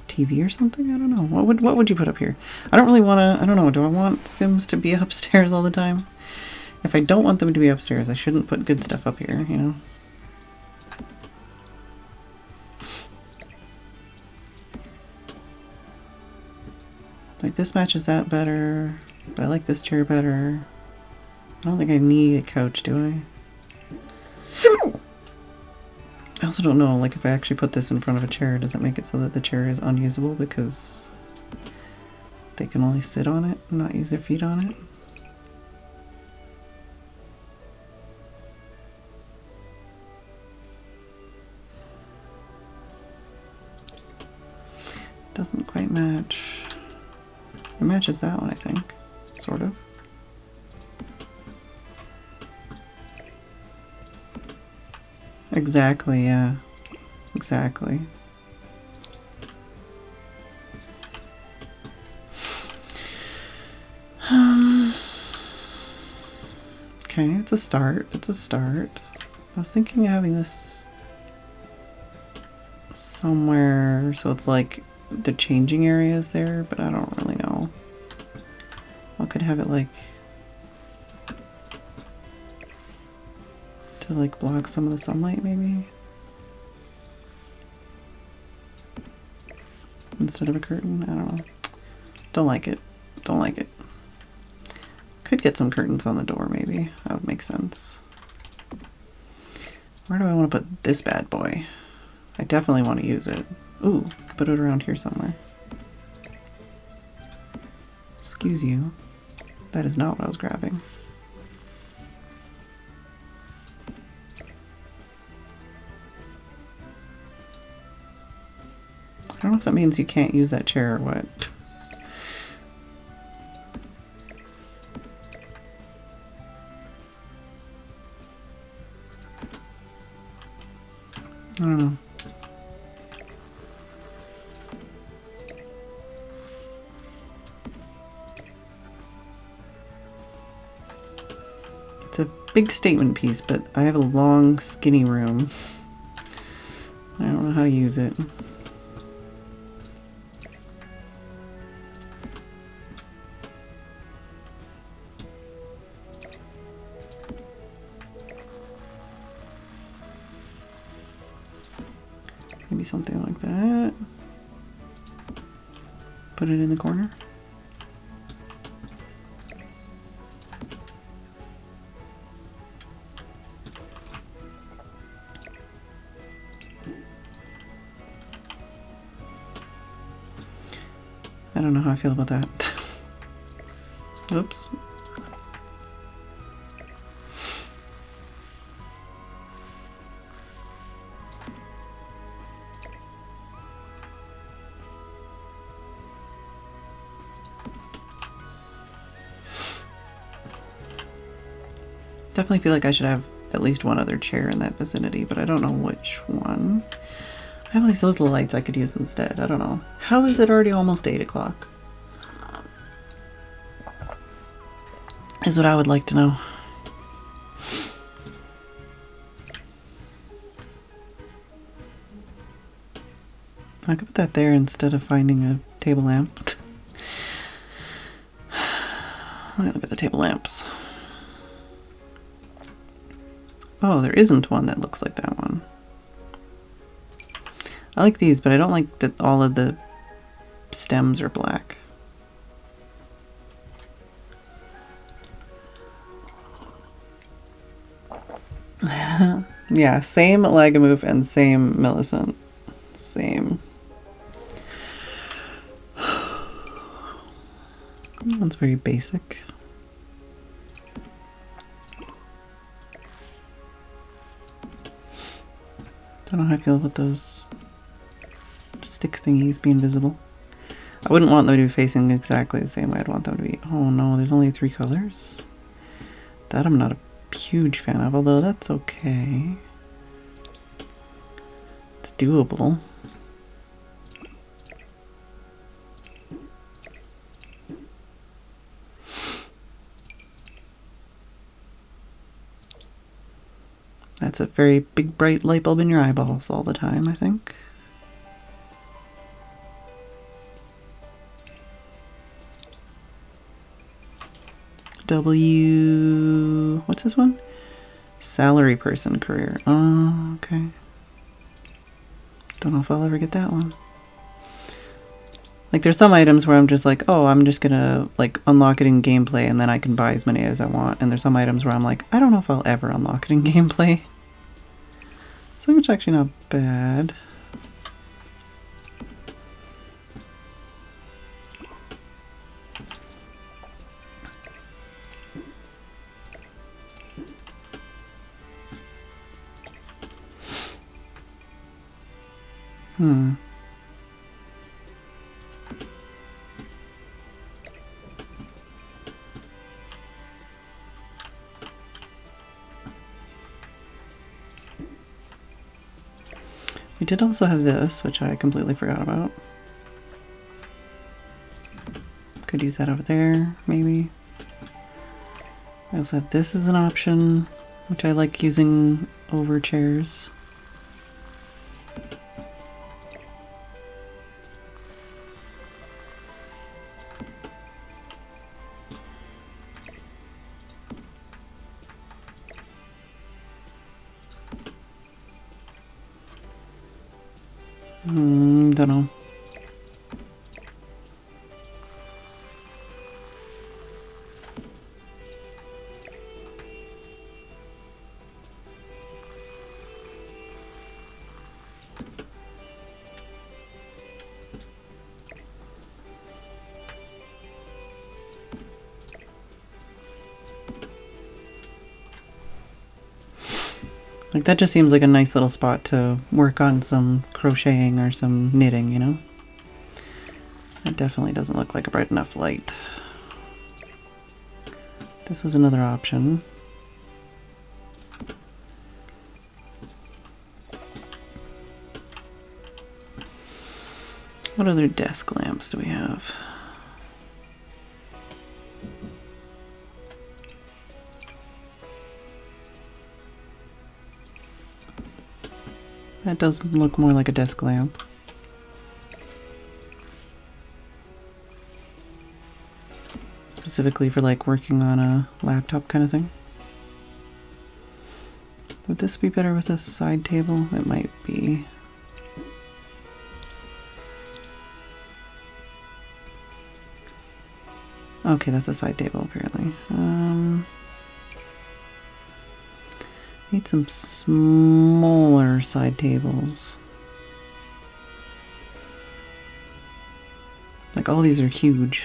TV or something. I don't know. What would you put up here? I don't really want to. I don't know. Do I want Sims to be upstairs all the time? If I don't want them to be upstairs, I shouldn't put good stuff up here. You know. Like this matches that better, but I like this chair better. I don't think I need a couch, do I? I also don't know, like if I actually put this in front of a chair, does it make it so that the chair is unusable because they can only sit on it and not use their feet on it? Doesn't quite match. It matches that one, I think. Sort of. Exactly, yeah. Exactly. Okay, it's a start. It's a start. I was thinking of having this somewhere so it's like the changing areas there, but I don't really know. I could have it like to like block some of the sunlight maybe instead of a curtain. I don't know. Don't like it. Don't like it. Could get some curtains on the door maybe. That would make sense. Where do I want to put this bad boy? I definitely want to use it. Ooh, could put it around here somewhere. Excuse you. That is not what I was grabbing. I don't know if that means you can't use that chair or what. I don't know. It's a big statement piece, but I have a long, skinny room. I don't know how to use it. Maybe something like that. Put it in the corner. I don't know how I feel about that. Oops. Definitely feel like I should have at least one other chair in that vicinity, but I don't know which one. I have these little lights I could use instead. I don't know. How is it already almost 8 o'clock? Is what I would like to know. I could put that there instead of finding a table lamp. Let me look at the table lamps. Oh, there isn't one that looks like that one. I like these, but I don't like that all of the stems are black. Yeah, same Lagamove and same Millicent. Same. That one's very basic. Don't know how I feel about those stick thingies being visible. I wouldn't want them to be facing exactly the same way. I'd want them to be... Oh no, there's only 3 colors? That I'm not a huge fan of, although that's okay. It's doable. That's a very big bright light bulb in your eyeballs all the time, I think. W... what's this one? Salary person career. Oh, okay. Don't know if I'll ever get that one. Like, there's some items where I'm just like, oh, I'm just gonna, like, unlock it in gameplay and then I can buy as many as I want. And there's some items where I'm like, I don't know if I'll ever unlock it in gameplay. So it's actually not bad. We did also have this, which I completely forgot about. Could use that over there, maybe. I also had this as an option, which I like using over chairs. Don't know. Like, that just seems like a nice little spot to work on some crocheting or some knitting, you know? It definitely doesn't look like a bright enough light. This was another option. What other desk lamps do we have? That does look more like a desk lamp. Specifically for like working on a laptop kind of thing. Would this be better with a side table? It might be. Okay, that's a side table apparently. Need some smaller side tables. Like, all these are huge.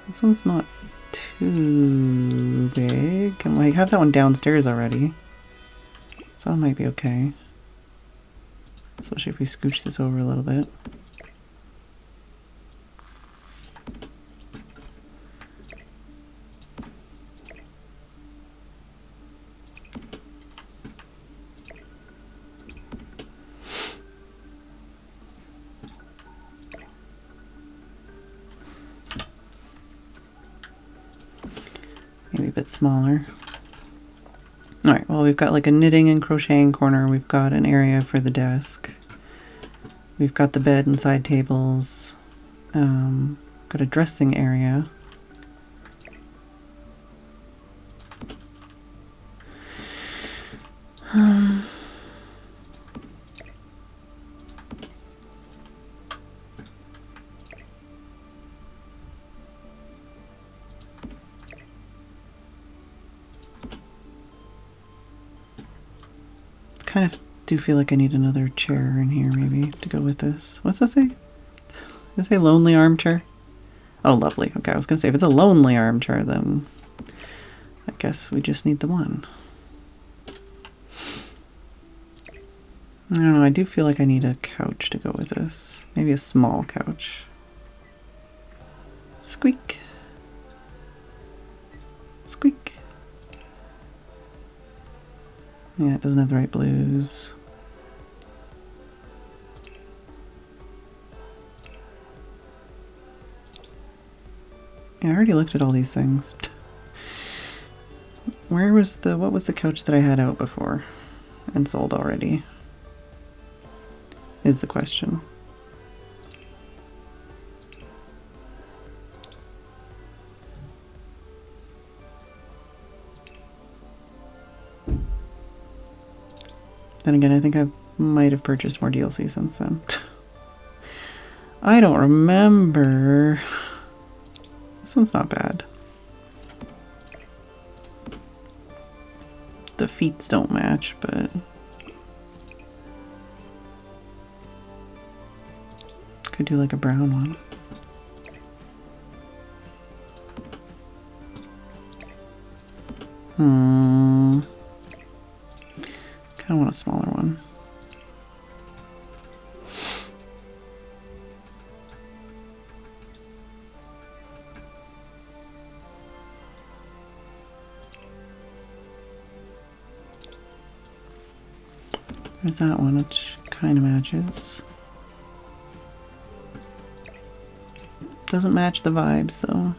This one's not too big. And I have that one downstairs already. So that might be okay. Especially if we scooch this over a little bit. Maybe a bit smaller. Alright, well, we've got like a knitting and crocheting corner. We've got an area for the desk. We've got the bed and side tables. Got a dressing area. Kind of do feel like I need another chair in here maybe to go with this. What's that say? Does it say lonely armchair? Oh, lovely. Okay, I was gonna say if it's a lonely armchair, then I guess we just need the one. I don't know, I do feel like I need a couch to go with this. Maybe a small couch. Squeak. Squeak. Yeah, it doesn't have the right blues. Yeah, I already looked at all these things. What was the couch that I had out before and sold already? Is the question. Then again, I think I might have purchased more DLC since then. I don't remember. This one's not bad. The feet don't match, but could do like a brown one. Kind of want a smaller one. There's that one, which kind of matches. Doesn't match the vibes, though.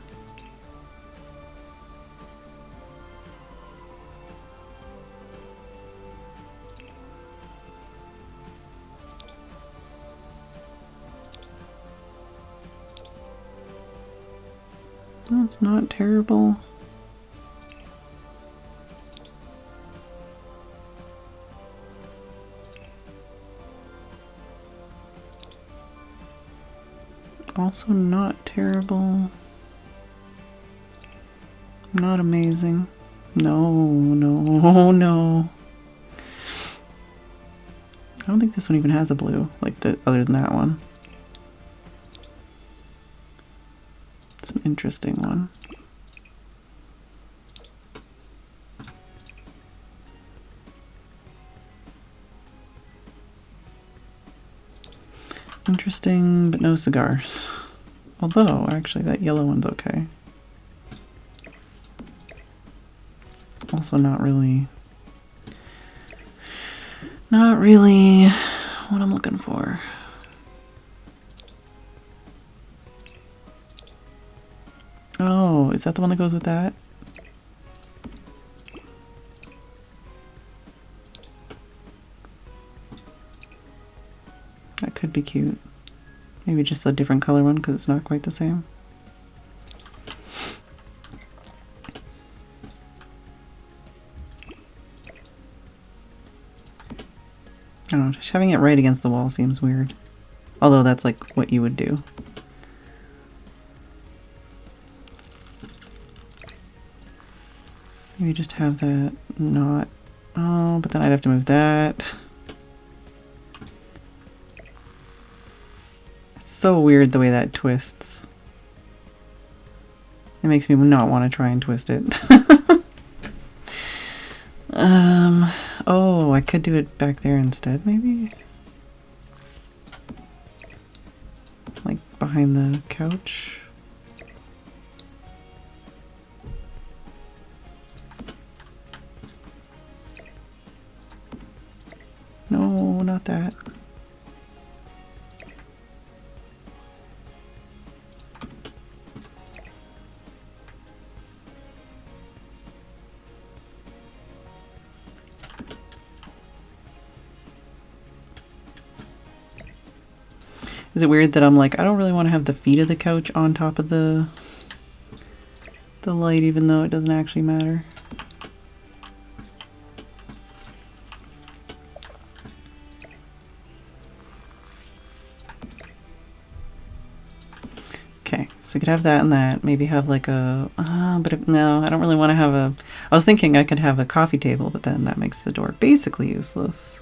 That's not terrible. Also not terrible. Not amazing. No, no, no. I don't think this one even has a blue, like other than that one. It's an interesting one. Interesting, but no cigars. Although, actually, that yellow one's okay. Also not really what I'm looking for. Oh, is that the one that goes with that? That could be cute. Maybe just a different color one because it's not quite the same. I don't know, just having it right against the wall seems weird. Although that's like what you would do. Maybe just have that not... Oh, but then I'd have to move that. It's so weird the way that twists. It makes me not want to try and twist it. Oh, I could do it back there instead, maybe? Like behind the couch? No, not that. Is it weird that I'm like, I don't really want to have the feet of the couch on top of the light, even though it doesn't actually matter? Okay, so you could have that and that. Maybe have like a, no, I don't really want to have a, I was thinking I could have a coffee table, but then that makes the door basically useless.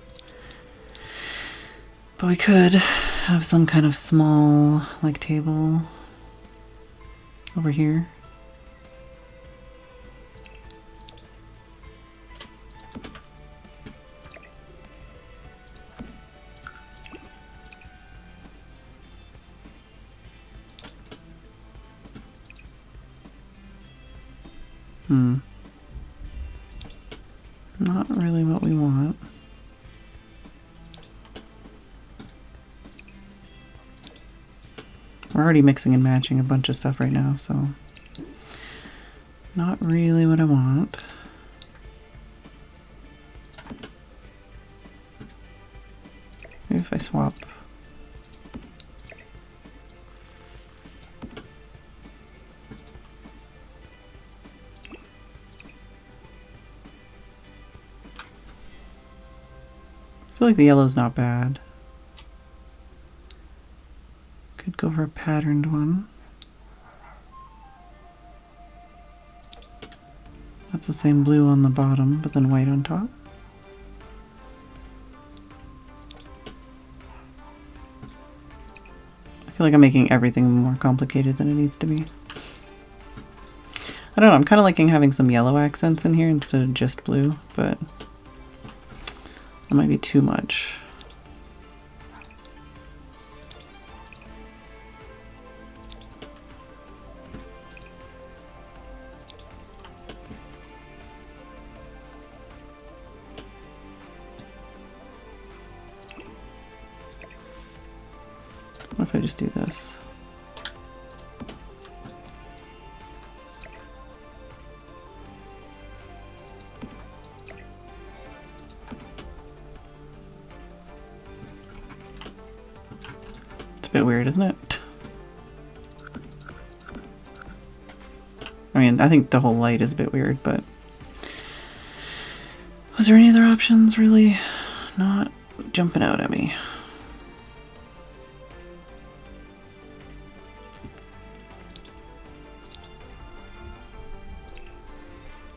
But we could have some kind of small, like, table over here. Not really what we want. We're already mixing and matching a bunch of stuff right now, so Not really what I want. Maybe if I swap. I feel like the yellow's not bad. Could go for a patterned one. That's the same blue on the bottom, but then white on top. I feel like I'm making everything more complicated than it needs to be. I don't know, I'm kind of liking having some yellow accents in here instead of just blue, but that might be too much. What if I just do this? It's a bit weird, isn't it? I mean, I think the whole light is a bit weird, but was there any other options really not jumping out at me?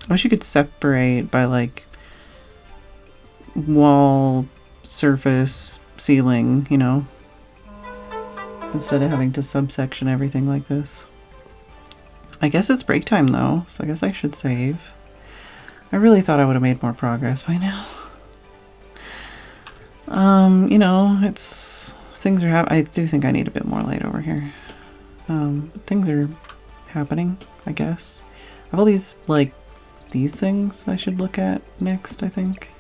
I wish you could separate by like wall, surface, ceiling, you know, instead of having to subsection everything like this. I guess it's break time though, so I guess I should save. I really thought I would have made more progress by now. You know, it's things are I do think I need a bit more light over here. But things are happening, I guess. I have all these like these things I should look at next, I think.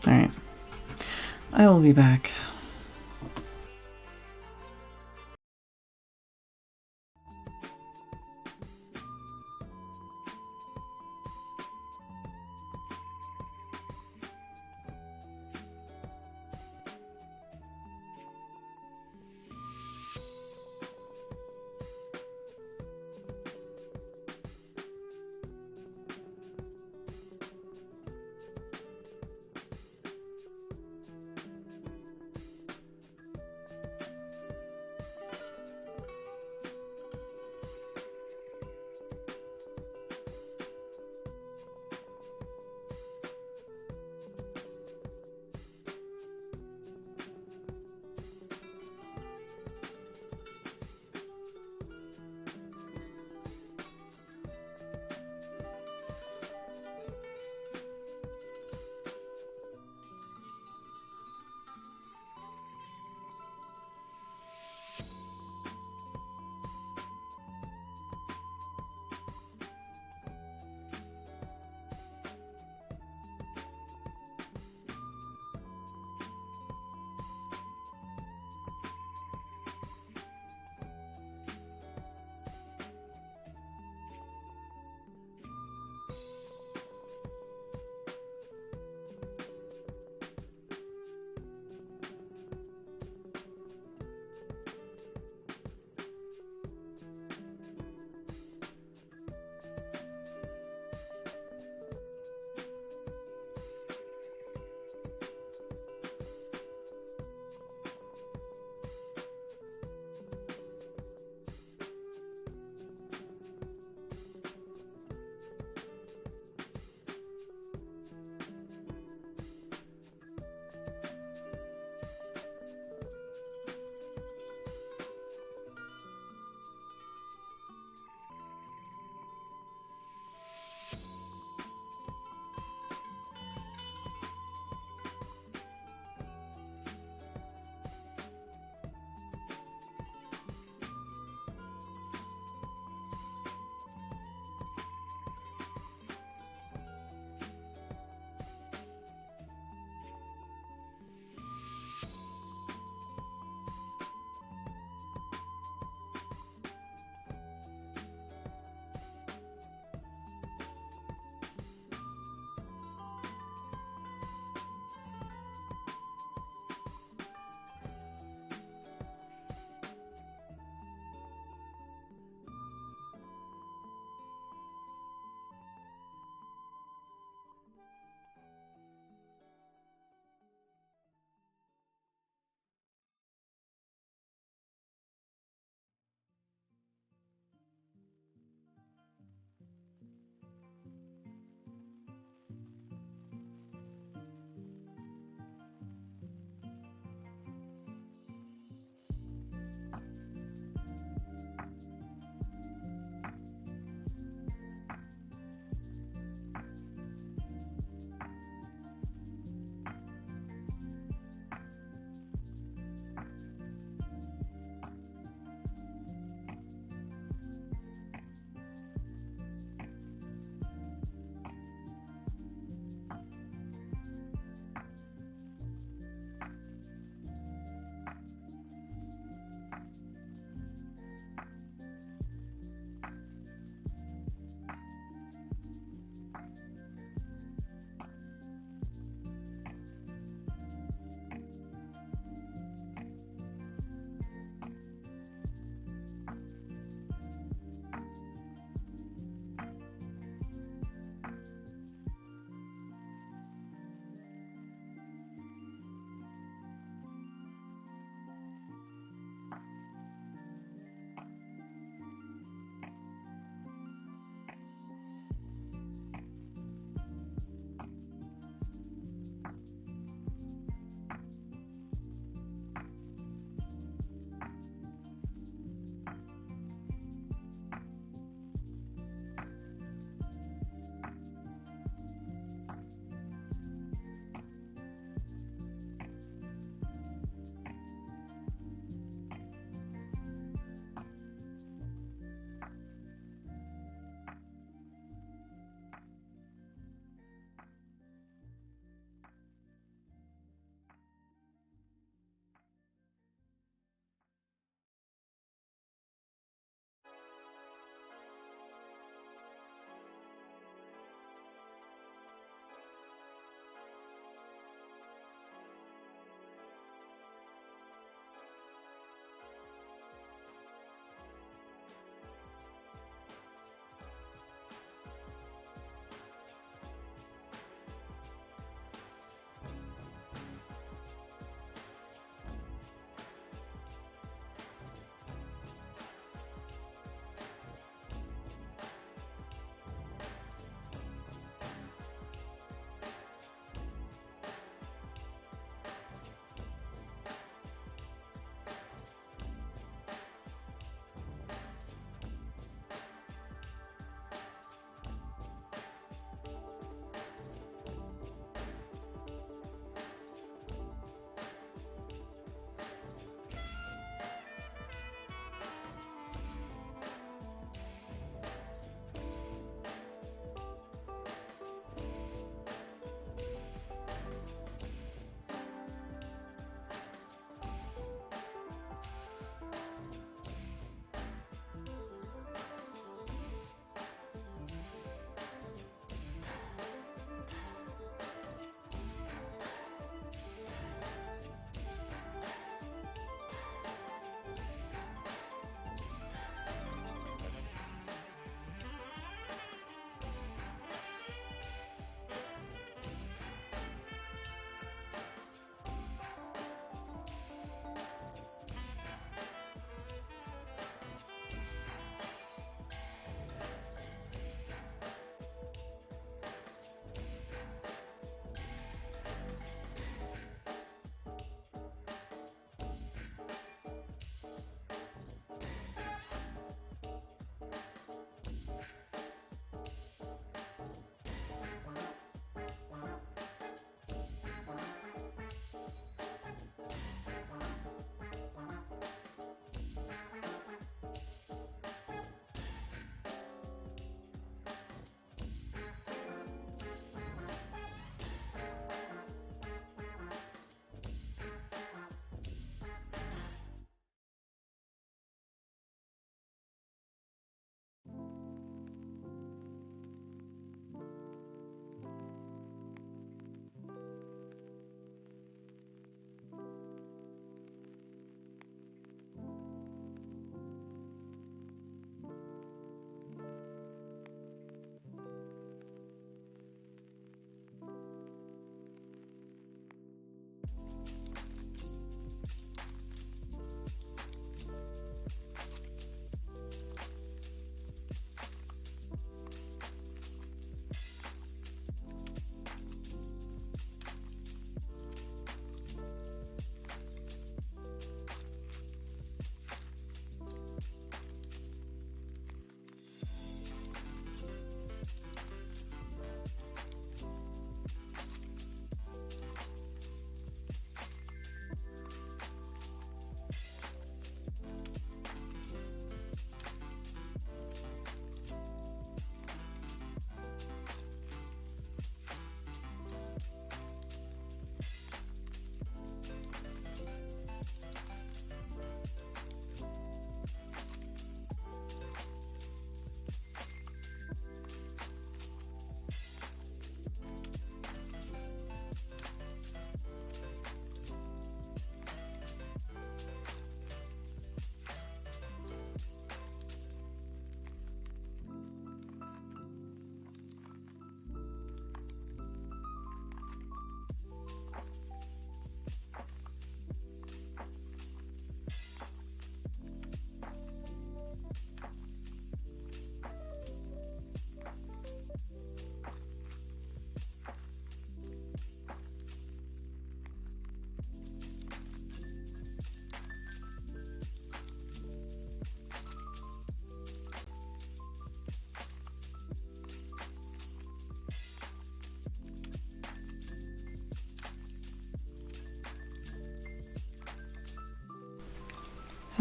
All right. I will be back.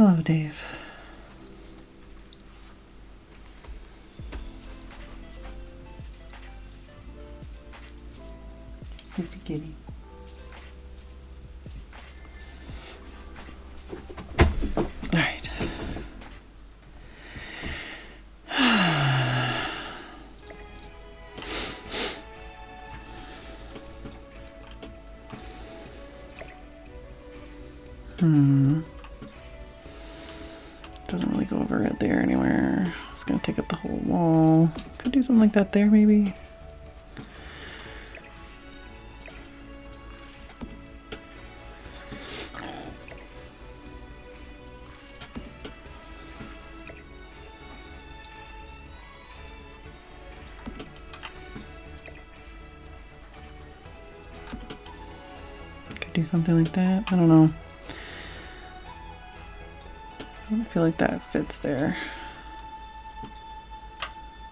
Hello, Dave. Sleepy kitty. All right. Doesn't really go over it there anywhere. It's gonna take up the whole wall. Could do something like that there, maybe. Could do something like that. I don't know. I don't feel like that fits there.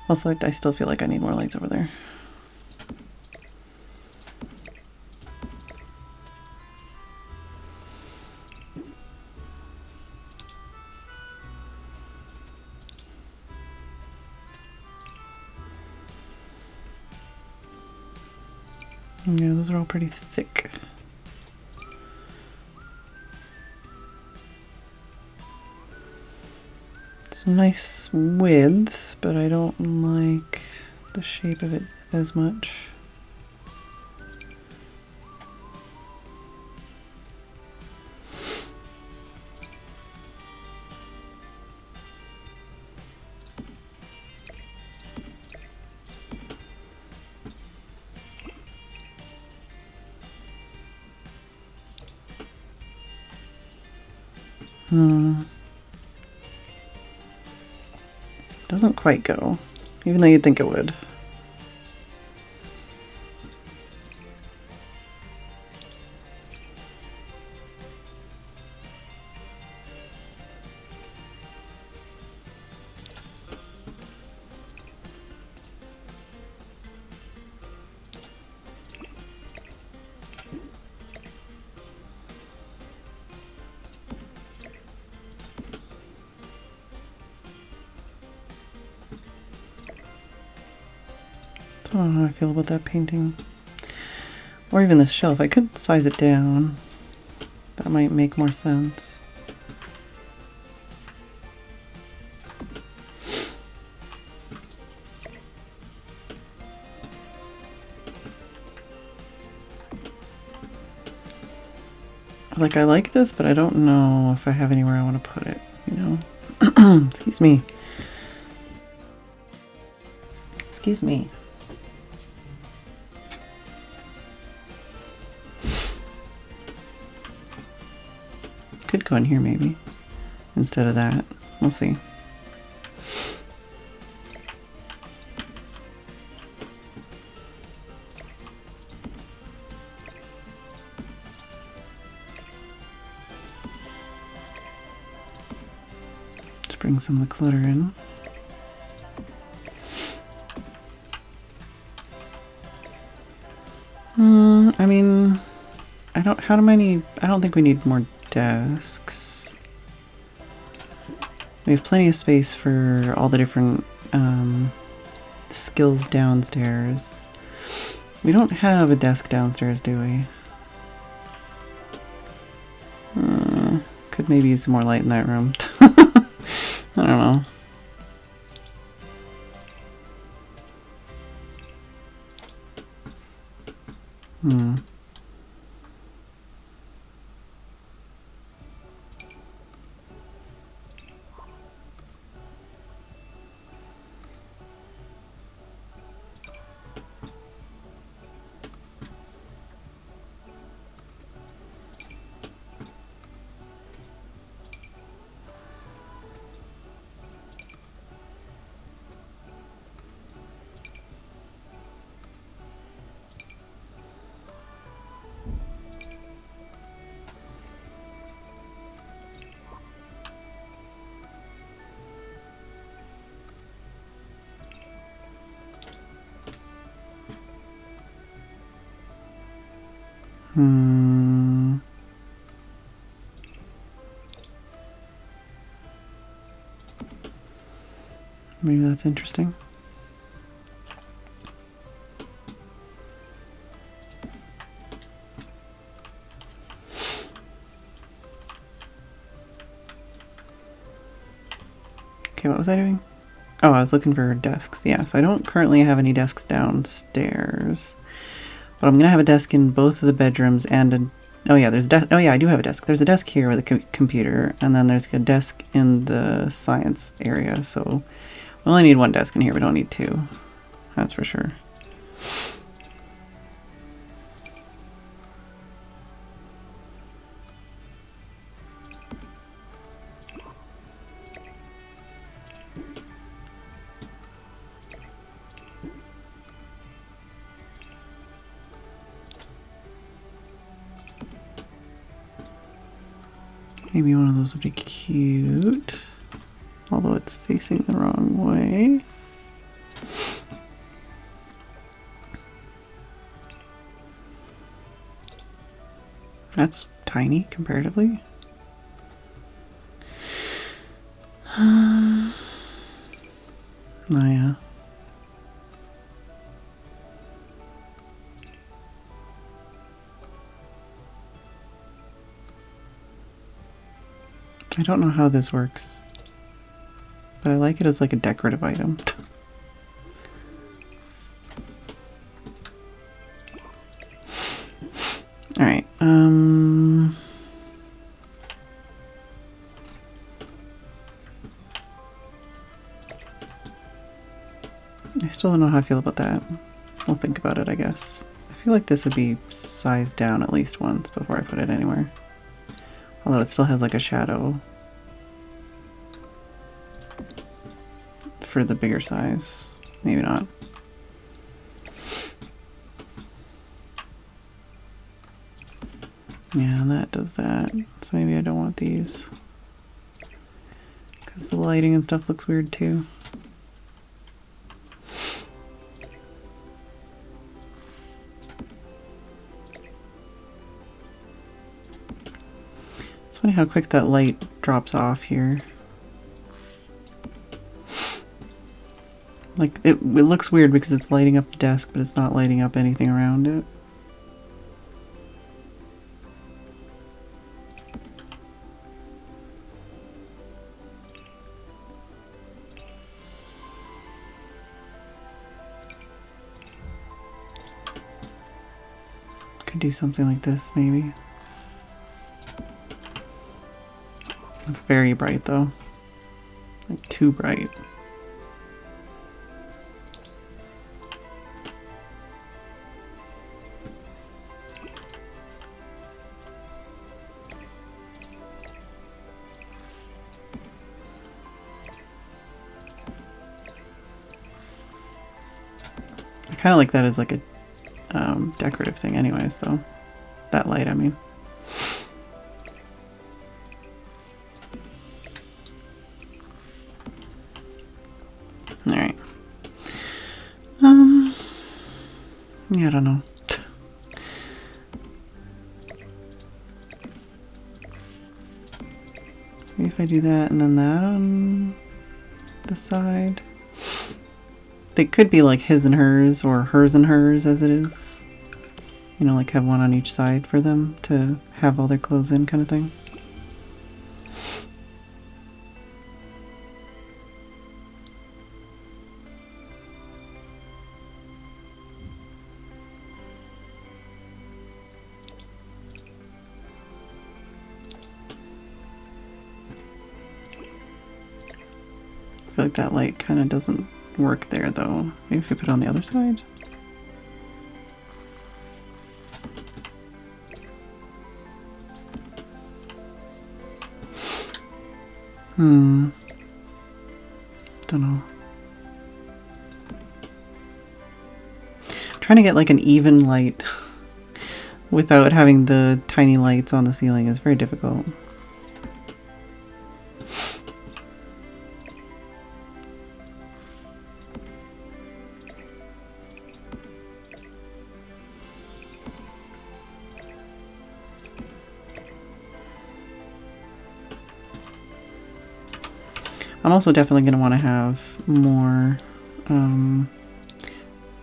Also, I still feel like I need more lights over there. Yeah, those are all pretty thick. It's a nice width, but I don't like the shape of it as much. Doesn't quite go, even though you'd think it would. I don't know how I feel about that painting. Or even this shelf. I could size it down. That might make more sense. Like, I like this, but I don't know if I have anywhere I want to put it, you know? Excuse me. Excuse me. Could go in here maybe, instead of that. We'll see. Let's bring some of the clutter in. I mean, I don't think we need more desks. We have plenty of space for all the different skills downstairs. We don't have a desk downstairs, do we? Could maybe use some more light in that room. I don't know. Maybe that's interesting. Okay, what was I doing? Oh, I was looking for desks. Yeah, so I don't currently have any desks downstairs. But I'm going to have a desk in both of the bedrooms and a... Oh yeah, there's oh yeah, I do have a desk. There's a desk here with a computer, and then there's a desk in the science area. So we only need one desk in here. We don't need two. That's for sure. Maybe one of those would be cute, although it's facing the wrong way. That's tiny comparatively. Oh yeah. I don't know how this works, but I like it as like a decorative item. All right. I still don't know how I feel about that. We'll think about it, I guess. I feel like this would be sized down at least once before I put it anywhere. Although it still has like a shadow for the bigger size. Maybe not. Yeah, that does that. So maybe I don't want these. Because the lighting and stuff looks weird too. It's funny how quick that light drops off here. Like, it looks weird because it's lighting up the desk, but it's not lighting up anything around it. Could do something like this, maybe. It's very bright, though. Like, too bright. I kind of like that as like a decorative thing anyways, though. That light, I mean. Alright. Yeah, I don't know. Maybe if I do that and then that on the side. They could be like his and hers, or hers and hers as it is. You know, like have one on each side for them to have all their clothes in, kind of thing. I feel like that light kind of doesn't work there though. Maybe if we put it on the other side. Don't know. Trying to get like an even light without having the tiny lights on the ceiling is very difficult. I'm also definitely going to want to have more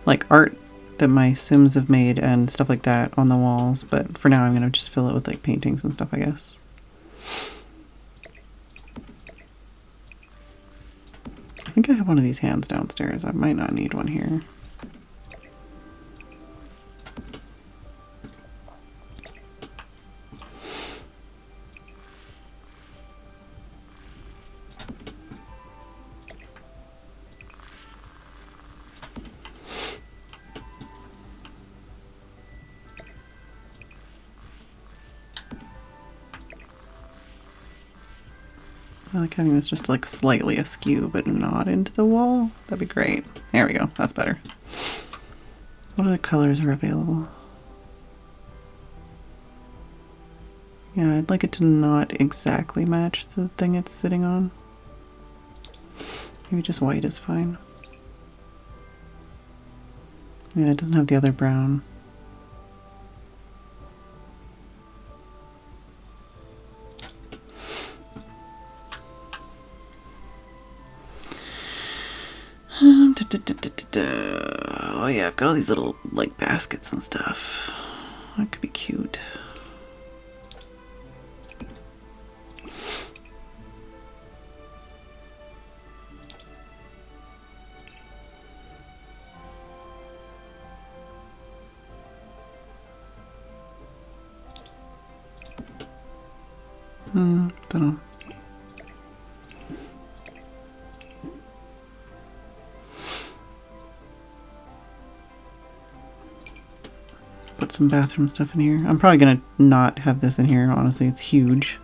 like art that my Sims have made and stuff like that on the walls, but for now I'm going to just fill it with like paintings and stuff, I guess. I think I have one of these hands downstairs. I might not need one here. I like having this just like slightly askew, but not into the wall. That'd be great. There we go. That's better. What other colors are available? Yeah, I'd like it to not exactly match the thing it's sitting on. Maybe just white is fine. Yeah, it doesn't have the other brown. Oh yeah, I've got all these little like baskets and stuff. That could be cute. Don't know. Put some bathroom stuff in here. I'm probably gonna not have this in here, honestly. It's huge.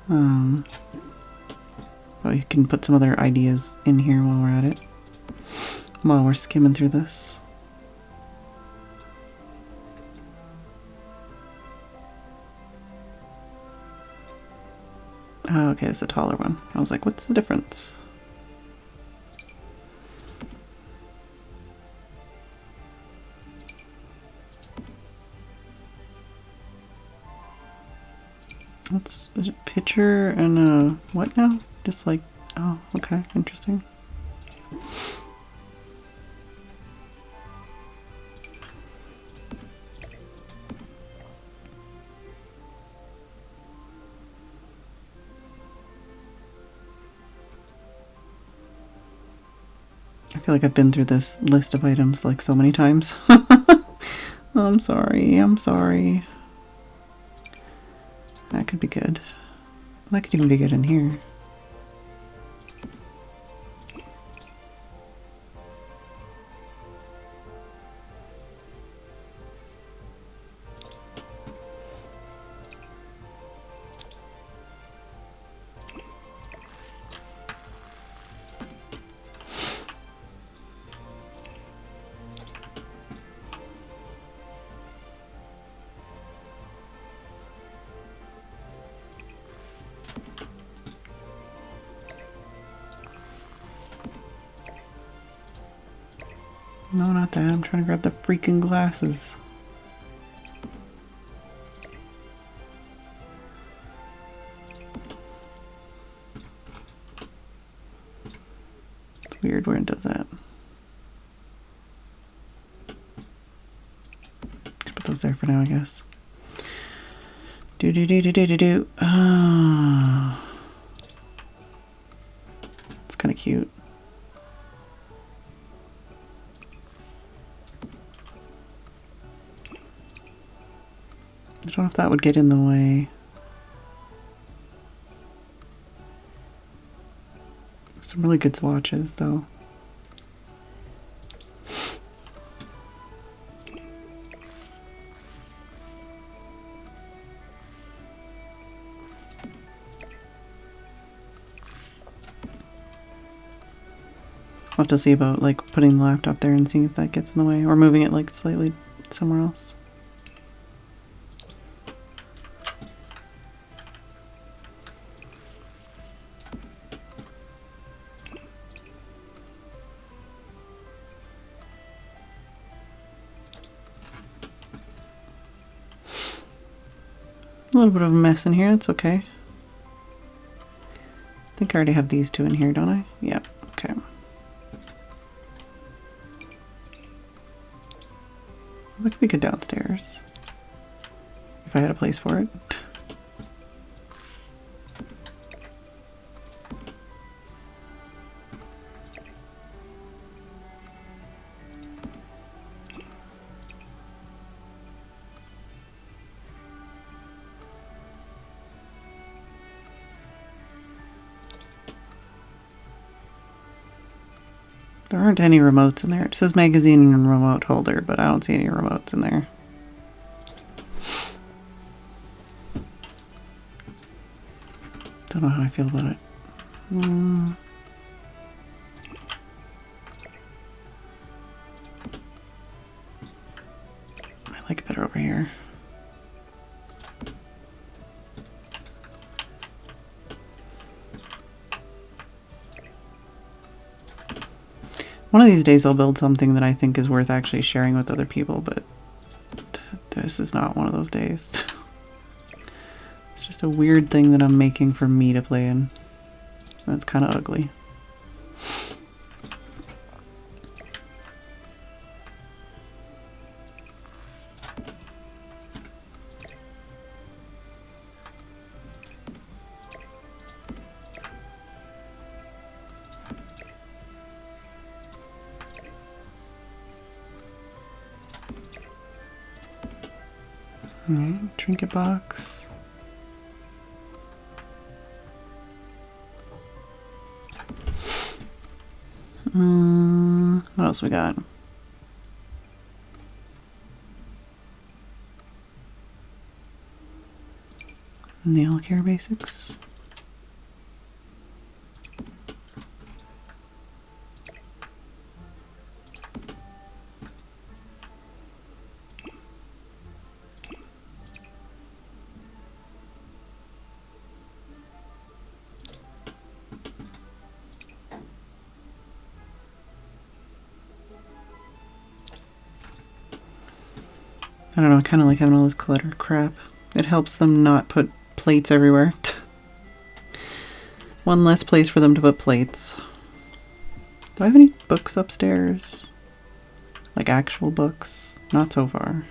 But you can put some other ideas in here while we're at it. While we're skimming through this. Oh, okay, it's a taller one. I was like, what's the difference? What's a picture and a what now? Just like, oh, okay, interesting. I feel like I've been through this list of items like so many times. I'm sorry, I'm sorry. That could be good. That could even be good in here. No, not that. I'm trying to grab the freaking glasses. It's weird where it does that. Just put those there for now, I guess. Do. Oh. It's kind of cute. I don't know if that would get in the way. Some really good swatches, though. I'll have to see about like putting the laptop there and seeing if that gets in the way, or moving it like slightly somewhere else. A little bit of a mess in here, that's okay. I think I already have these two in here, don't I? Yep, okay. That could be good downstairs. If I had a place for it. There aren't any remotes in there. It says magazine and remote holder, but I don't see any remotes in there. Don't know how I feel about it. I like it better over here. One of these days I'll build something that I think is worth actually sharing with other people, but this is not one of those days. It's just a weird thing that I'm making for me to play in. That's kind of ugly. Alright, trinket box. What else we got? Nail care basics. I don't know, I kind of like having all this cluttered crap. It helps them not put plates everywhere. One less place for them to put plates. Do I have any books upstairs? Like actual books? Not so far.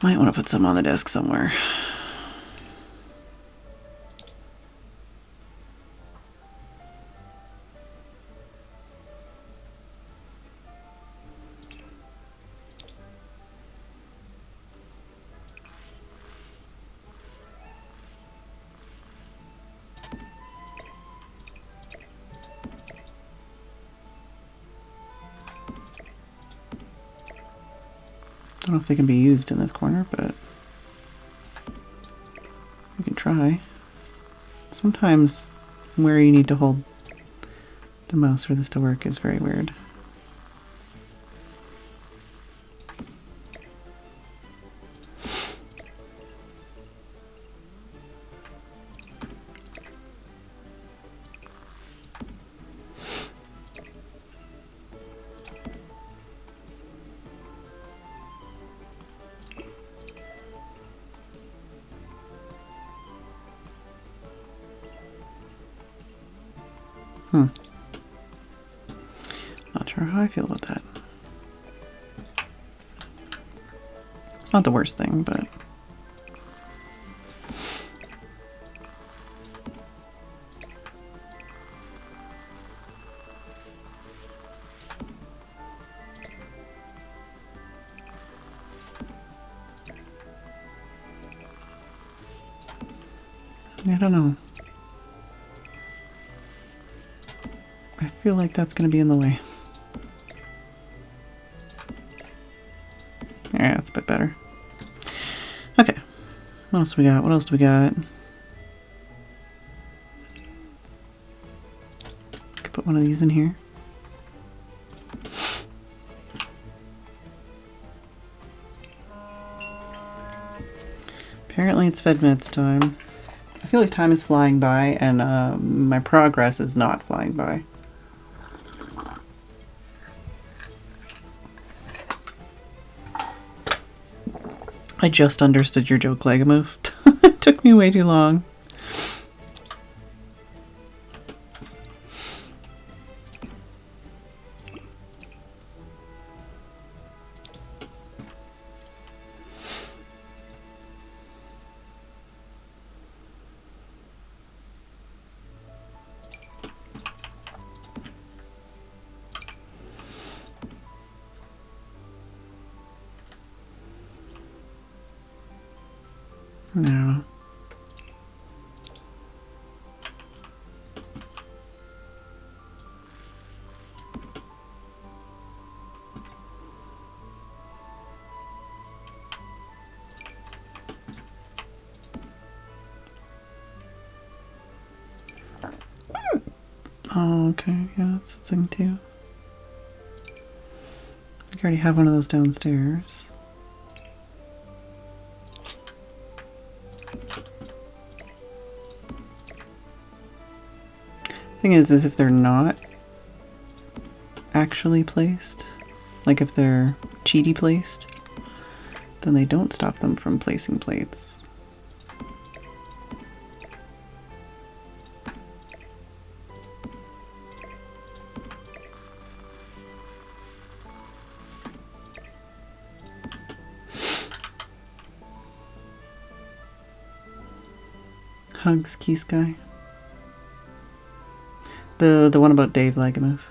Might want to put some on the desk somewhere. I don't know if they can be used in this corner, but we can try. Sometimes where you need to hold the mouse for this to work is very weird. Not sure how I feel about that. It's not the worst thing, but I don't know. I feel like that's going to be in the way. Yeah, that's a bit better. Okay. What else we got? What else do we got? Could put one of these in here. Apparently it's Fedmed's time. I feel like time is flying by and my progress is not flying by. I just understood your joke, Legamove. It took me way too long. Oh, okay. Yeah, that's the thing too. I already have one of those downstairs. Thing is if they're not actually placed, like if they're cheaty placed, then they don't stop them from placing plates. Hugs, Key Sky. The one about Dave Lagamove.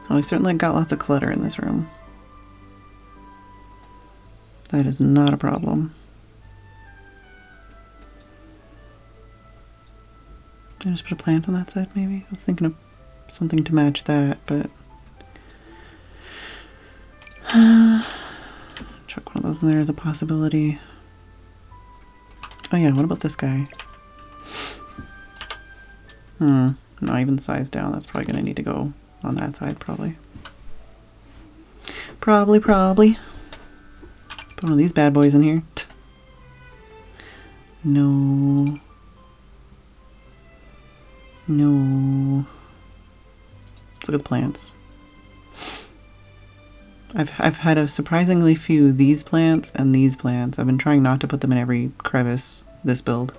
Oh, we certainly got lots of clutter in this room. That is not a problem. Did I just put a plant on that side, maybe? I was thinking of something to match that, but... chuck one of those in there as a possibility. Oh yeah, what about this guy? Not even size down. That's probably going to need to go on that side, probably. Probably. Put one of these bad boys in here. No. Let's look at the plants. I've had a surprisingly few these plants and these plants. I've been trying not to put them in every crevice this build.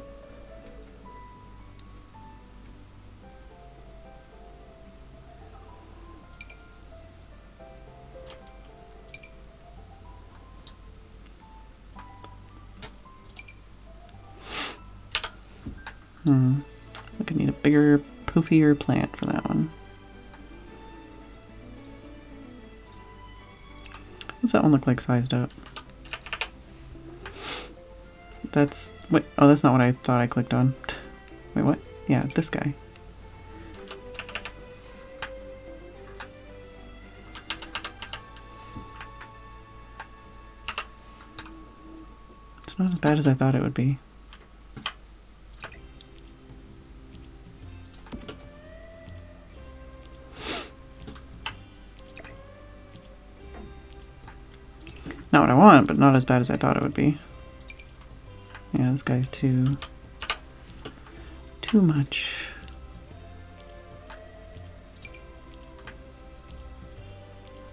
I could need a bigger, poofier plant for that one. What's that one look like sized up? That's... wait, oh, that's not what I thought I clicked on. Wait, what? Yeah, this guy. It's not as bad as I thought it would be. Not what I want, but not as bad as I thought it would be. Yeah, this guy's too much.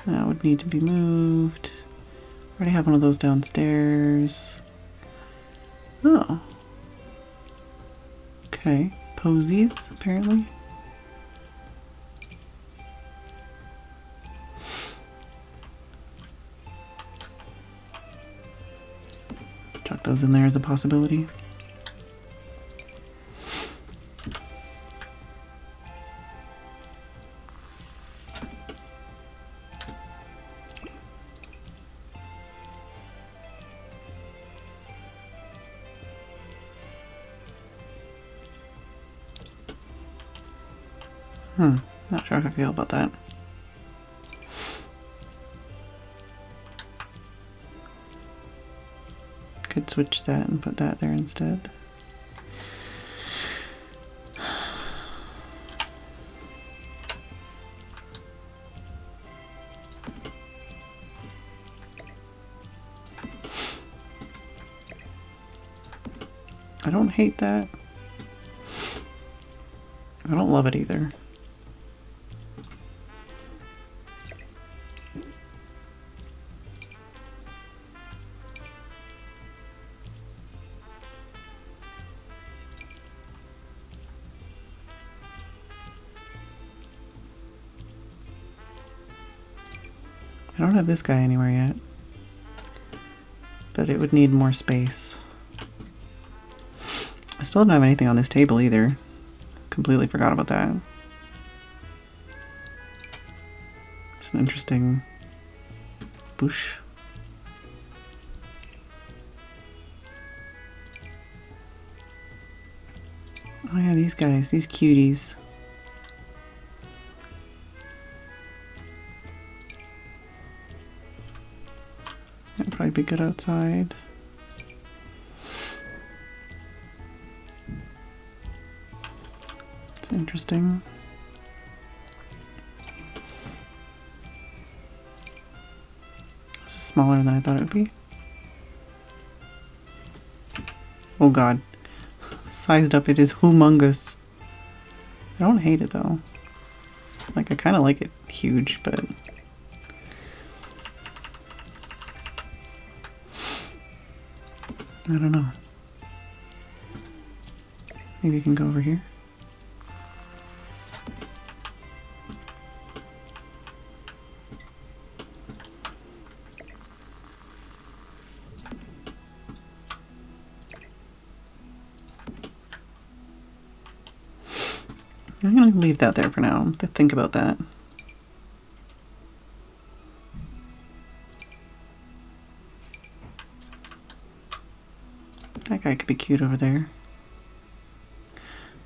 That would need to be moved. Already have one of those downstairs. Oh. Okay. Posies, apparently. Chuck those in there as a possibility. Not sure how I feel about that. Could switch that and put that there instead. I don't hate that. I don't love it either. I don't have this guy anywhere yet, but it would need more space. I still don't have anything on this table either. Completely forgot about that. It's an interesting bush. Oh yeah, these guys, these cuties. That'd probably be good outside. It's interesting. This is smaller than I thought it would be. Oh god. Sized up, it is humongous. I don't hate it though. Like, I kind of like it huge, but... I don't know. Maybe you can go over here. I'm gonna leave that there for now to think about that. That guy could be cute over there.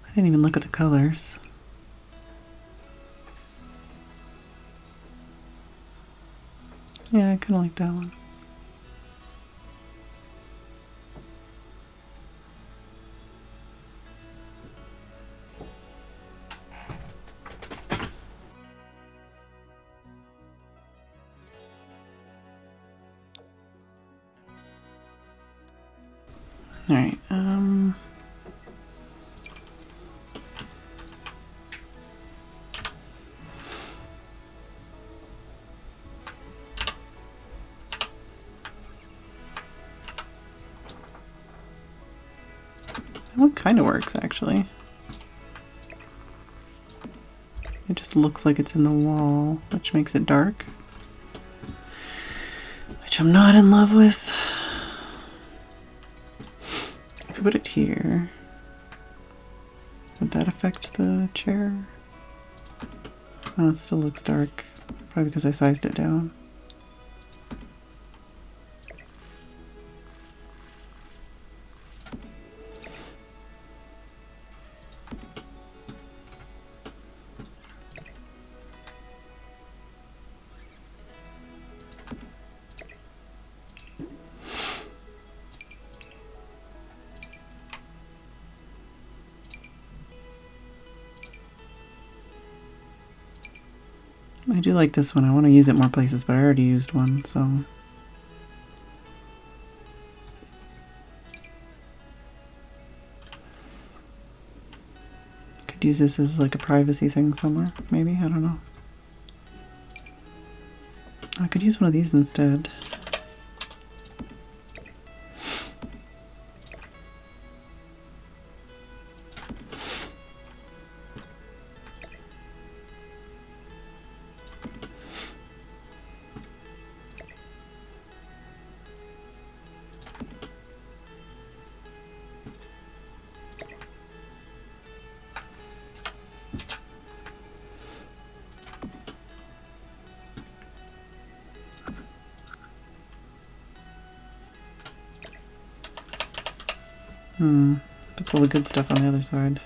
I didn't even look at the colors. Yeah, I kind of like that one. All right. That one kind of works, actually. It just looks like it's in the wall, which makes it dark. Which I'm not in love with. If you put it here, would that affect the chair? Oh, it still looks dark. Probably because I sized it down. I do like this one. I want to use it more places, but I already used one, so... Could use this as like a privacy thing somewhere, maybe? I don't know. I could use one of these instead. Puts all the good stuff on the other side.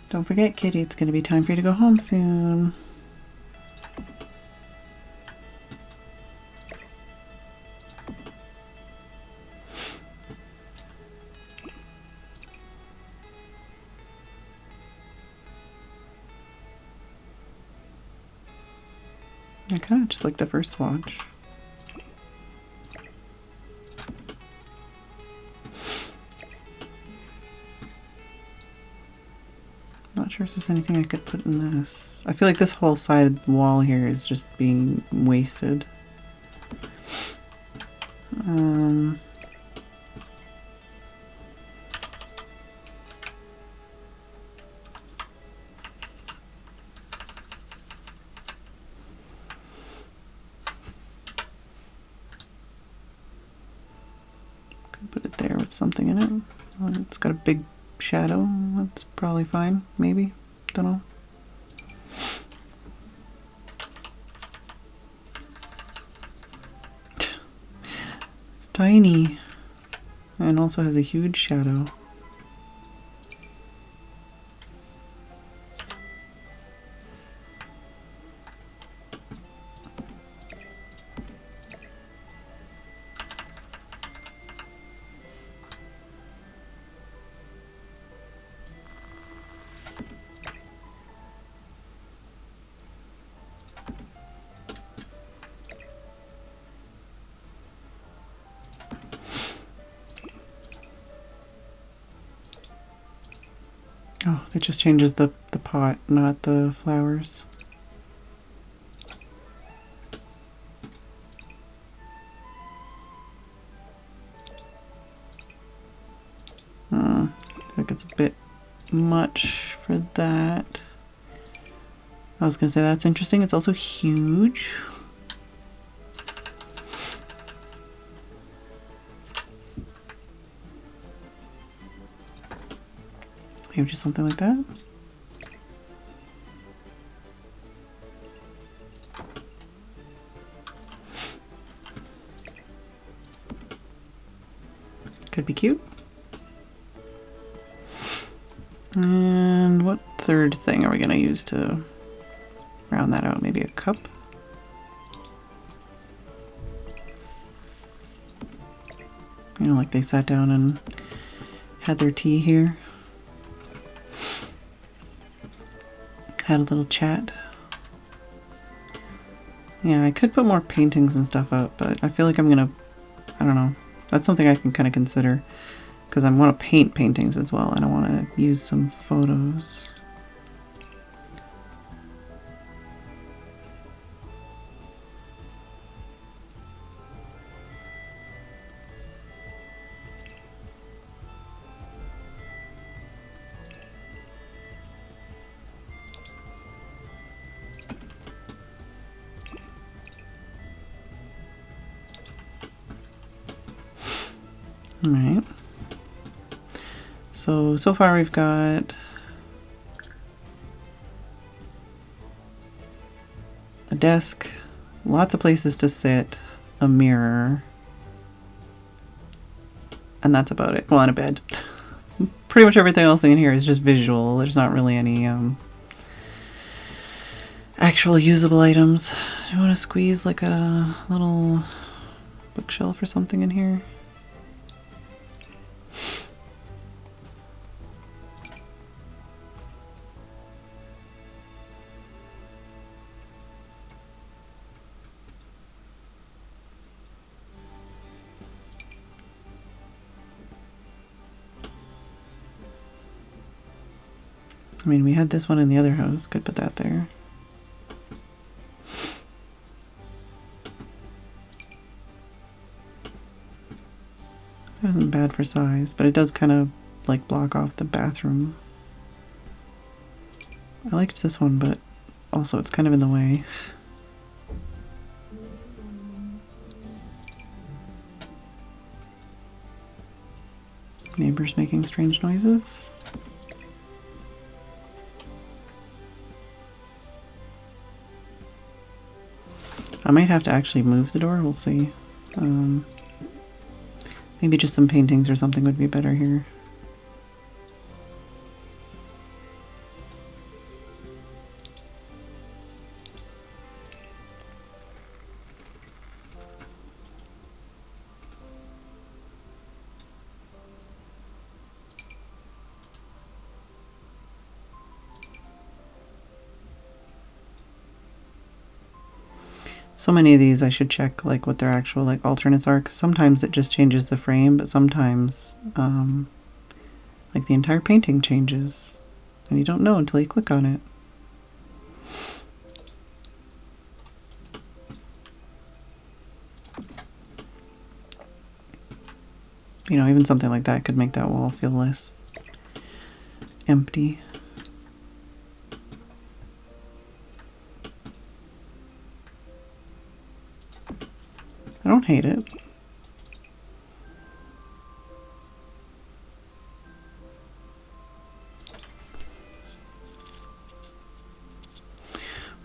Don't forget, Kitty, it's going to be time for you to go home soon. I kind of just like the first swatch. Not sure if there's anything I could put in this. I feel like this whole side wall here is just being wasted. Could put it there with something in it. It's got a big shadow. That's probably fine. Maybe. Don't know. It's tiny. And also has a huge shadow. Oh, it just changes the pot, not the flowers. I think it's a bit much for that. I was gonna say that's interesting. It's also huge. Maybe just something like that. Could be cute. And what third thing are we gonna use to round that out? Maybe a cup? You know, like they sat down and had their tea here. Had a little chat. Yeah, I could put more paintings and stuff up, but I feel like I'm gonna, I don't know. That's something I can kind of consider because I want to paint paintings as well and I want to use some photos. All right. So far we've got a desk, lots of places to sit, a mirror, and that's about it. Well, and a bed. Pretty much everything else in here is just visual. There's not really any actual usable items. Do you want to squeeze like a little bookshelf or something in here? I mean, we had this one in the other house. Could put that there. That isn't bad for size, but it does kind of like block off the bathroom. I liked this one, but also it's kind of in the way. Neighbors making strange noises. I might have to actually move the door, we'll see. Maybe just some paintings or something would be better here. So many of these I should check like what their actual like alternates are, because sometimes it just changes the frame, but sometimes like the entire painting changes and you don't know until you click on it. You know, even something like that could make that wall feel less empty. I don't hate it.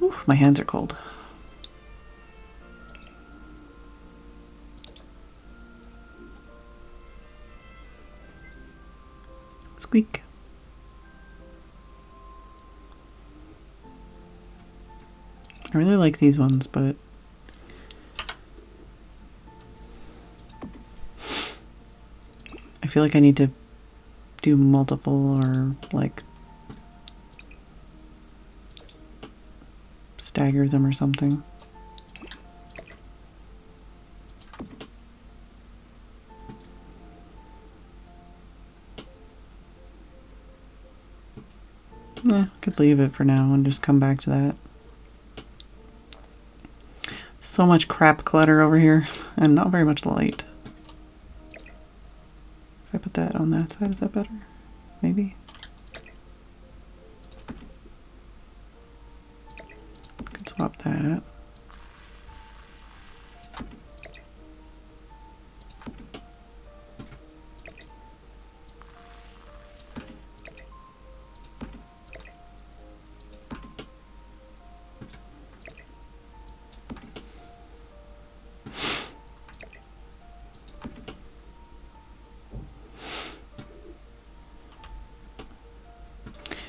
Ooh, my hands are cold. Squeak. I really like these ones, but I feel like I need to do multiple or like stagger them or something. Could leave it for now and just come back to that. So much crap clutter over here and not very much light. If I put that on that side, is that better? Maybe? Could swap that.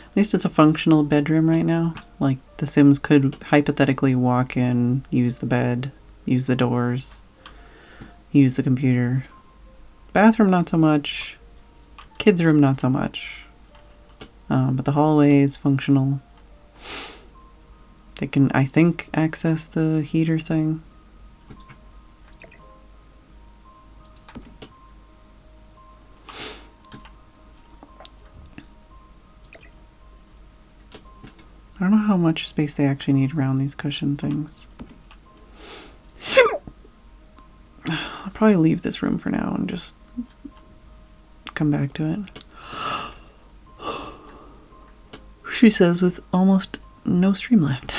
At least it's a functional bedroom right now. Like, the Sims could hypothetically walk in, use the bed, use the doors, use the computer. Bathroom, not so much. Kids' room, not so much. But the hallway is functional. They can, I think, access the heater thing. I don't know how much space they actually need around these cushion things. I'll probably leave this room for now and just come back to it. She says with almost no stream left.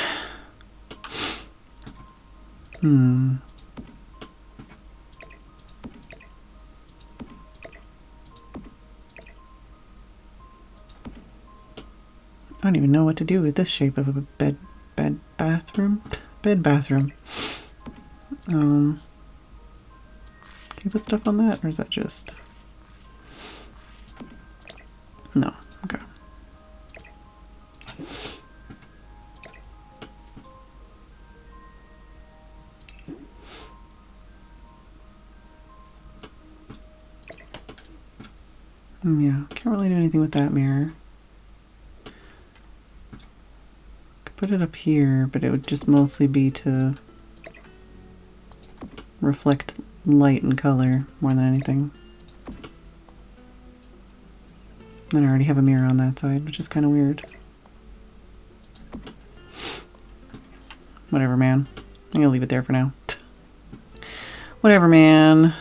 I don't even know what to do with this shape of a bathroom. Can you put stuff on that, or is that just... No, okay. Yeah, can't really do anything with that mirror. Put it up here, but it would just mostly be to reflect light and color more than anything. And I already have a mirror on that side, which is kind of weird. Whatever, man. I'm gonna leave it there for now. Whatever, man.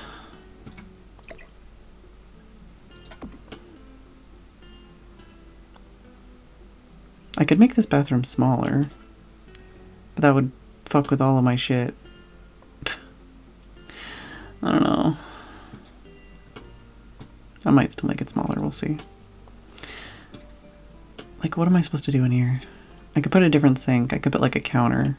I could make this bathroom smaller, but that would fuck with all of my shit. I don't know. I might still make it smaller, we'll see. Like, what am I supposed to do in here? I could put a different sink. I could put like a counter.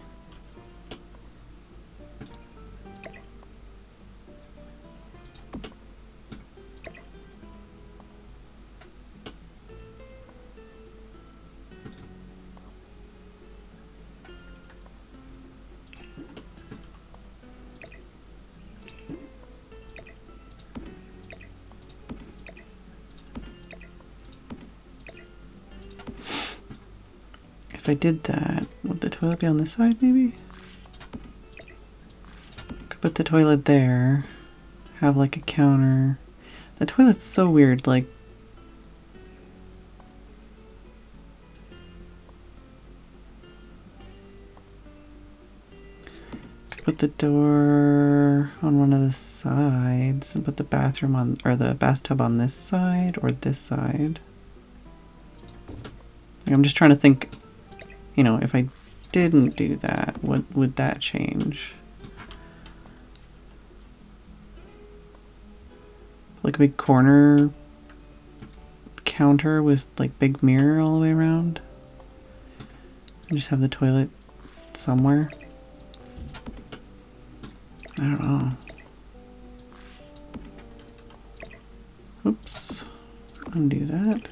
If I did that, would the toilet be on this side, maybe? Could put the toilet there, have like a counter. The toilet's so weird, like... Could put the door on one of the sides and put the bathroom on, or the bathtub on this side or this side. Like, I'm just trying to think... You know, if I didn't do that, what would that change? Like a big corner counter with like big mirror all the way around? And just have the toilet somewhere? I don't know. Oops. Undo that.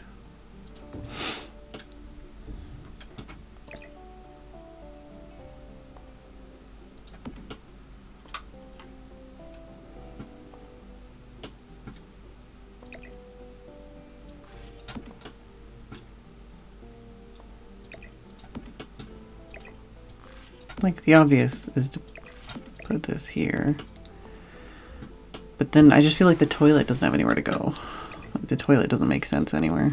Like, the obvious is to put this here. But then I just feel like the toilet doesn't have anywhere to go. Like, the toilet doesn't make sense anywhere.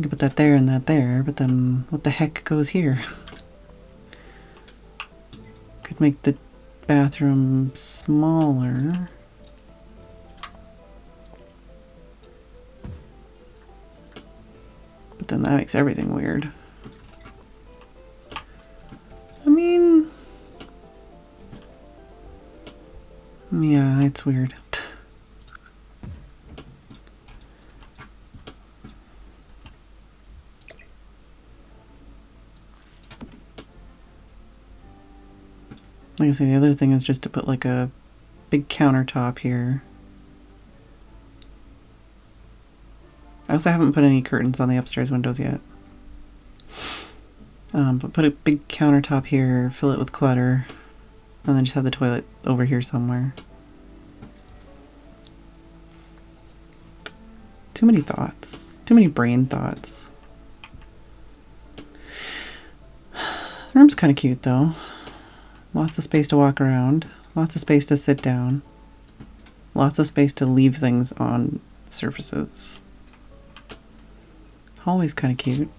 You could put that there and that there, but then what the heck goes here? Could make the bathroom smaller. But then that makes everything weird. I mean, yeah, it's weird. Like I say, the other thing is just to put like a big countertop here. I also haven't put any curtains on the upstairs windows yet. But put a big countertop here, fill it with clutter, and then just have the toilet over here somewhere. Too many thoughts. Too many brain thoughts. The room's kind of cute though. Lots of space to walk around. Lots of space to sit down. Lots of space to leave things on surfaces. Hallway's kind of cute.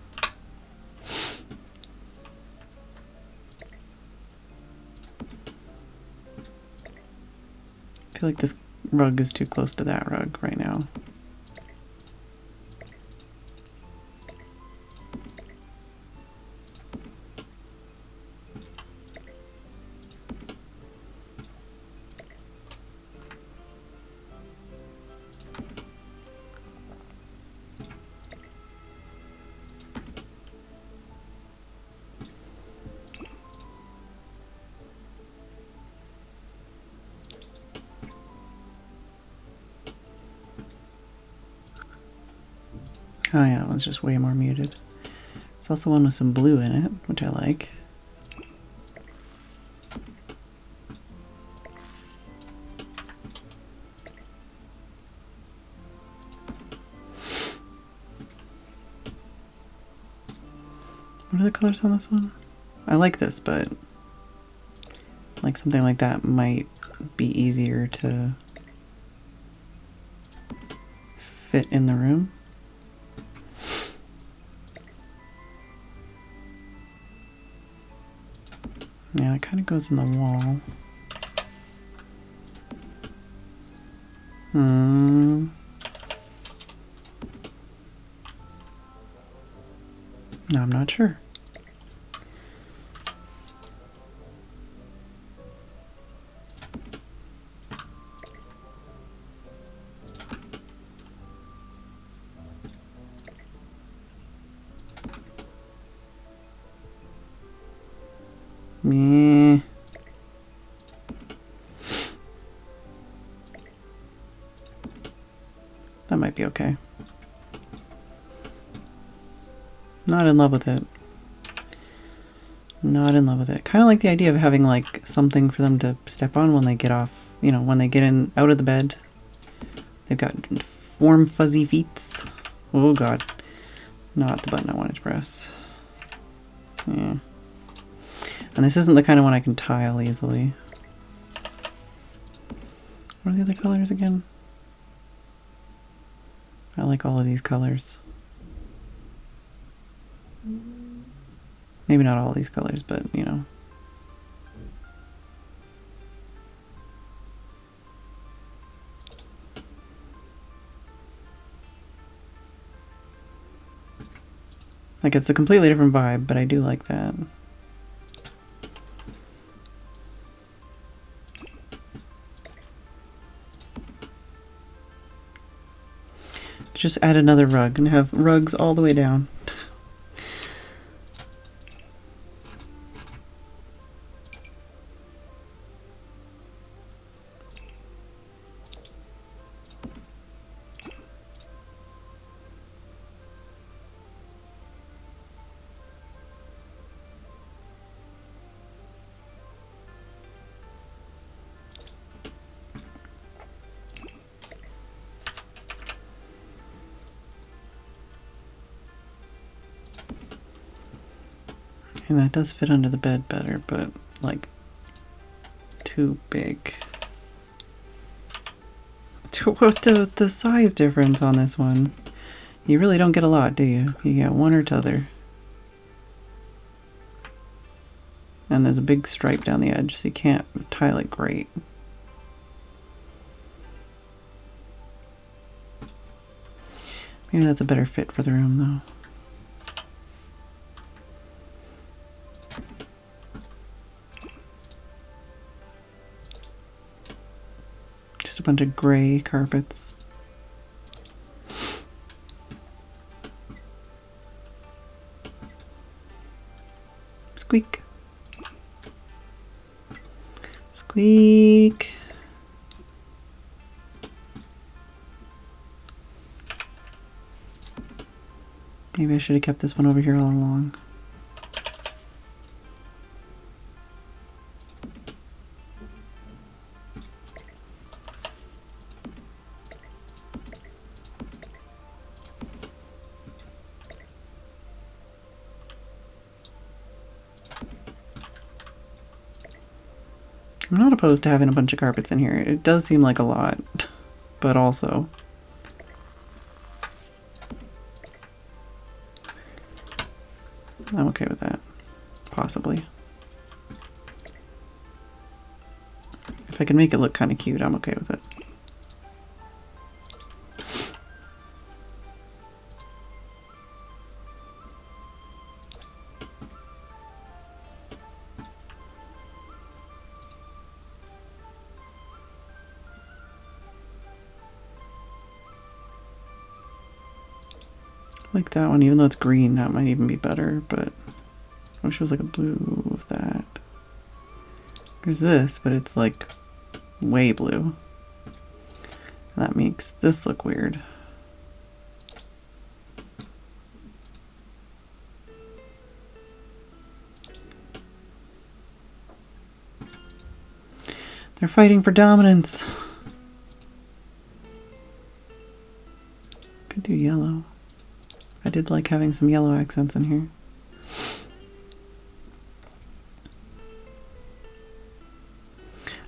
I feel like this rug is too close to that rug right now. Oh yeah, that one's just way more muted. It's also one with some blue in it, which I like. What are the colors on this one? I like this, but like something like that might be easier to fit in the room. Yeah, it kind of goes in the wall. No, I'm not sure. Meh. That might be okay. Not in love with it. Not in love with it. Kind of like the idea of having like something for them to step on when they get off, you know, when they get in out of the bed. They've got warm fuzzy feet. Oh god. Not the button I wanted to press. Yeah. And this isn't the kind of one I can tile easily. What are the other colors again? I like all of these colors. Maybe not all these colors, but you know. Like it's a completely different vibe, but I do like that. Just add another rug and have rugs all the way down. And that does fit under the bed better, but like too big. What the size difference on this one? You really don't get a lot, do you? You get one or t'other. And there's a big stripe down the edge, so you can't tile it great. Maybe that's a better fit for the room, though. Just a bunch of gray carpets. Squeak. Squeak. Maybe I should have kept this one over here all along. I'm not opposed to having a bunch of carpets in here. It does seem like a lot, but also I'm okay with that, possibly. If I can make it look kind of cute, I'm okay with it. Like that one, even though it's green, that might even be better, but I wish it was like a blue of that. There's this, but it's like way blue. That makes this look weird. They're fighting for dominance. Could do yellow. I did like having some yellow accents in here.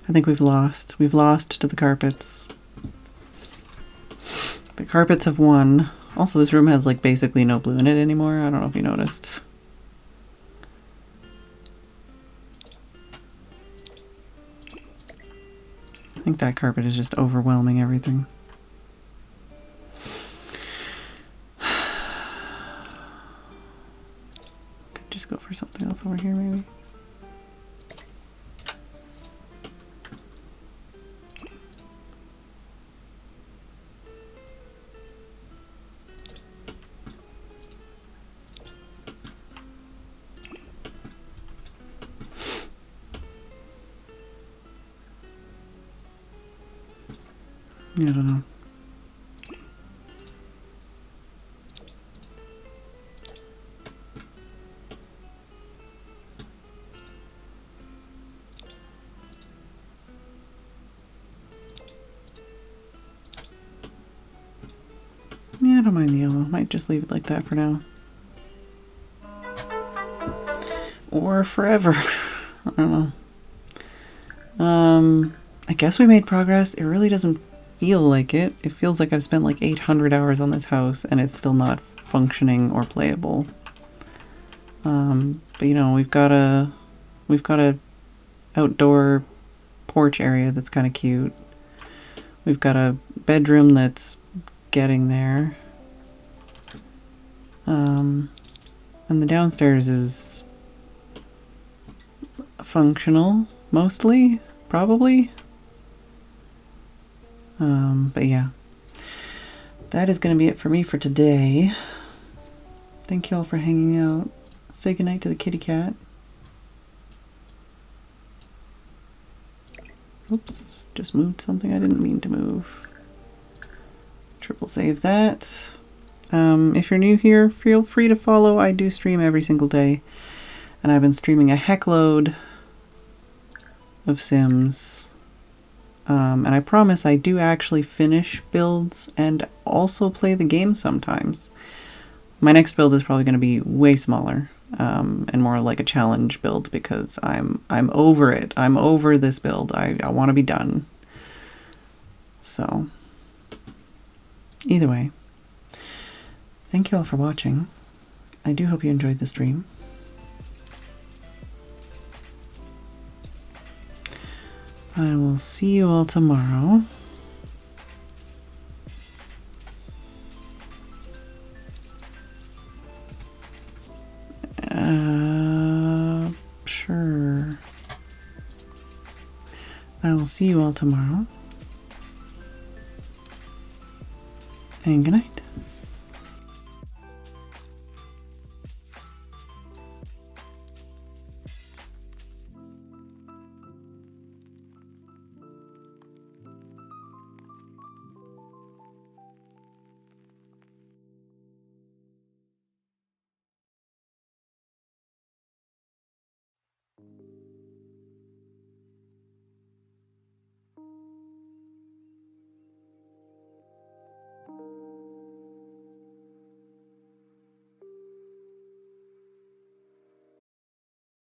I think we've lost. We've lost to the carpets. The carpets have won. Also, this room has like basically no blue in it anymore. I don't know if you noticed. I think that carpet is just overwhelming everything. Just go for something else over here, maybe. I don't know. Yeah, I don't mind the yellow. Might just leave it like that for now. Or forever. I don't know. I guess we made progress. It really doesn't feel like it. It feels like I've spent like 800 hours on this house and it's still not functioning or playable. But you know, we've got a outdoor porch area that's kind of cute. We've got a bedroom that's getting there. And the downstairs is functional, mostly, probably. But yeah, that is going to be it for me for today. Thank you all for hanging out. Say goodnight to the kitty cat. Oops, just moved something I didn't mean to move. Triple save that. If you're new here, feel free to follow. I do stream every single day, and I've been streaming a heck load of Sims. And I promise I do actually finish builds and also play the game sometimes. My next build is probably going to be way smaller, and more like a challenge build because I'm over it. I'm over this build. I want to be done. So, either way, thank you all for watching. I do hope you enjoyed the stream. I will see you all tomorrow. Sure. I will see you all tomorrow. And good night.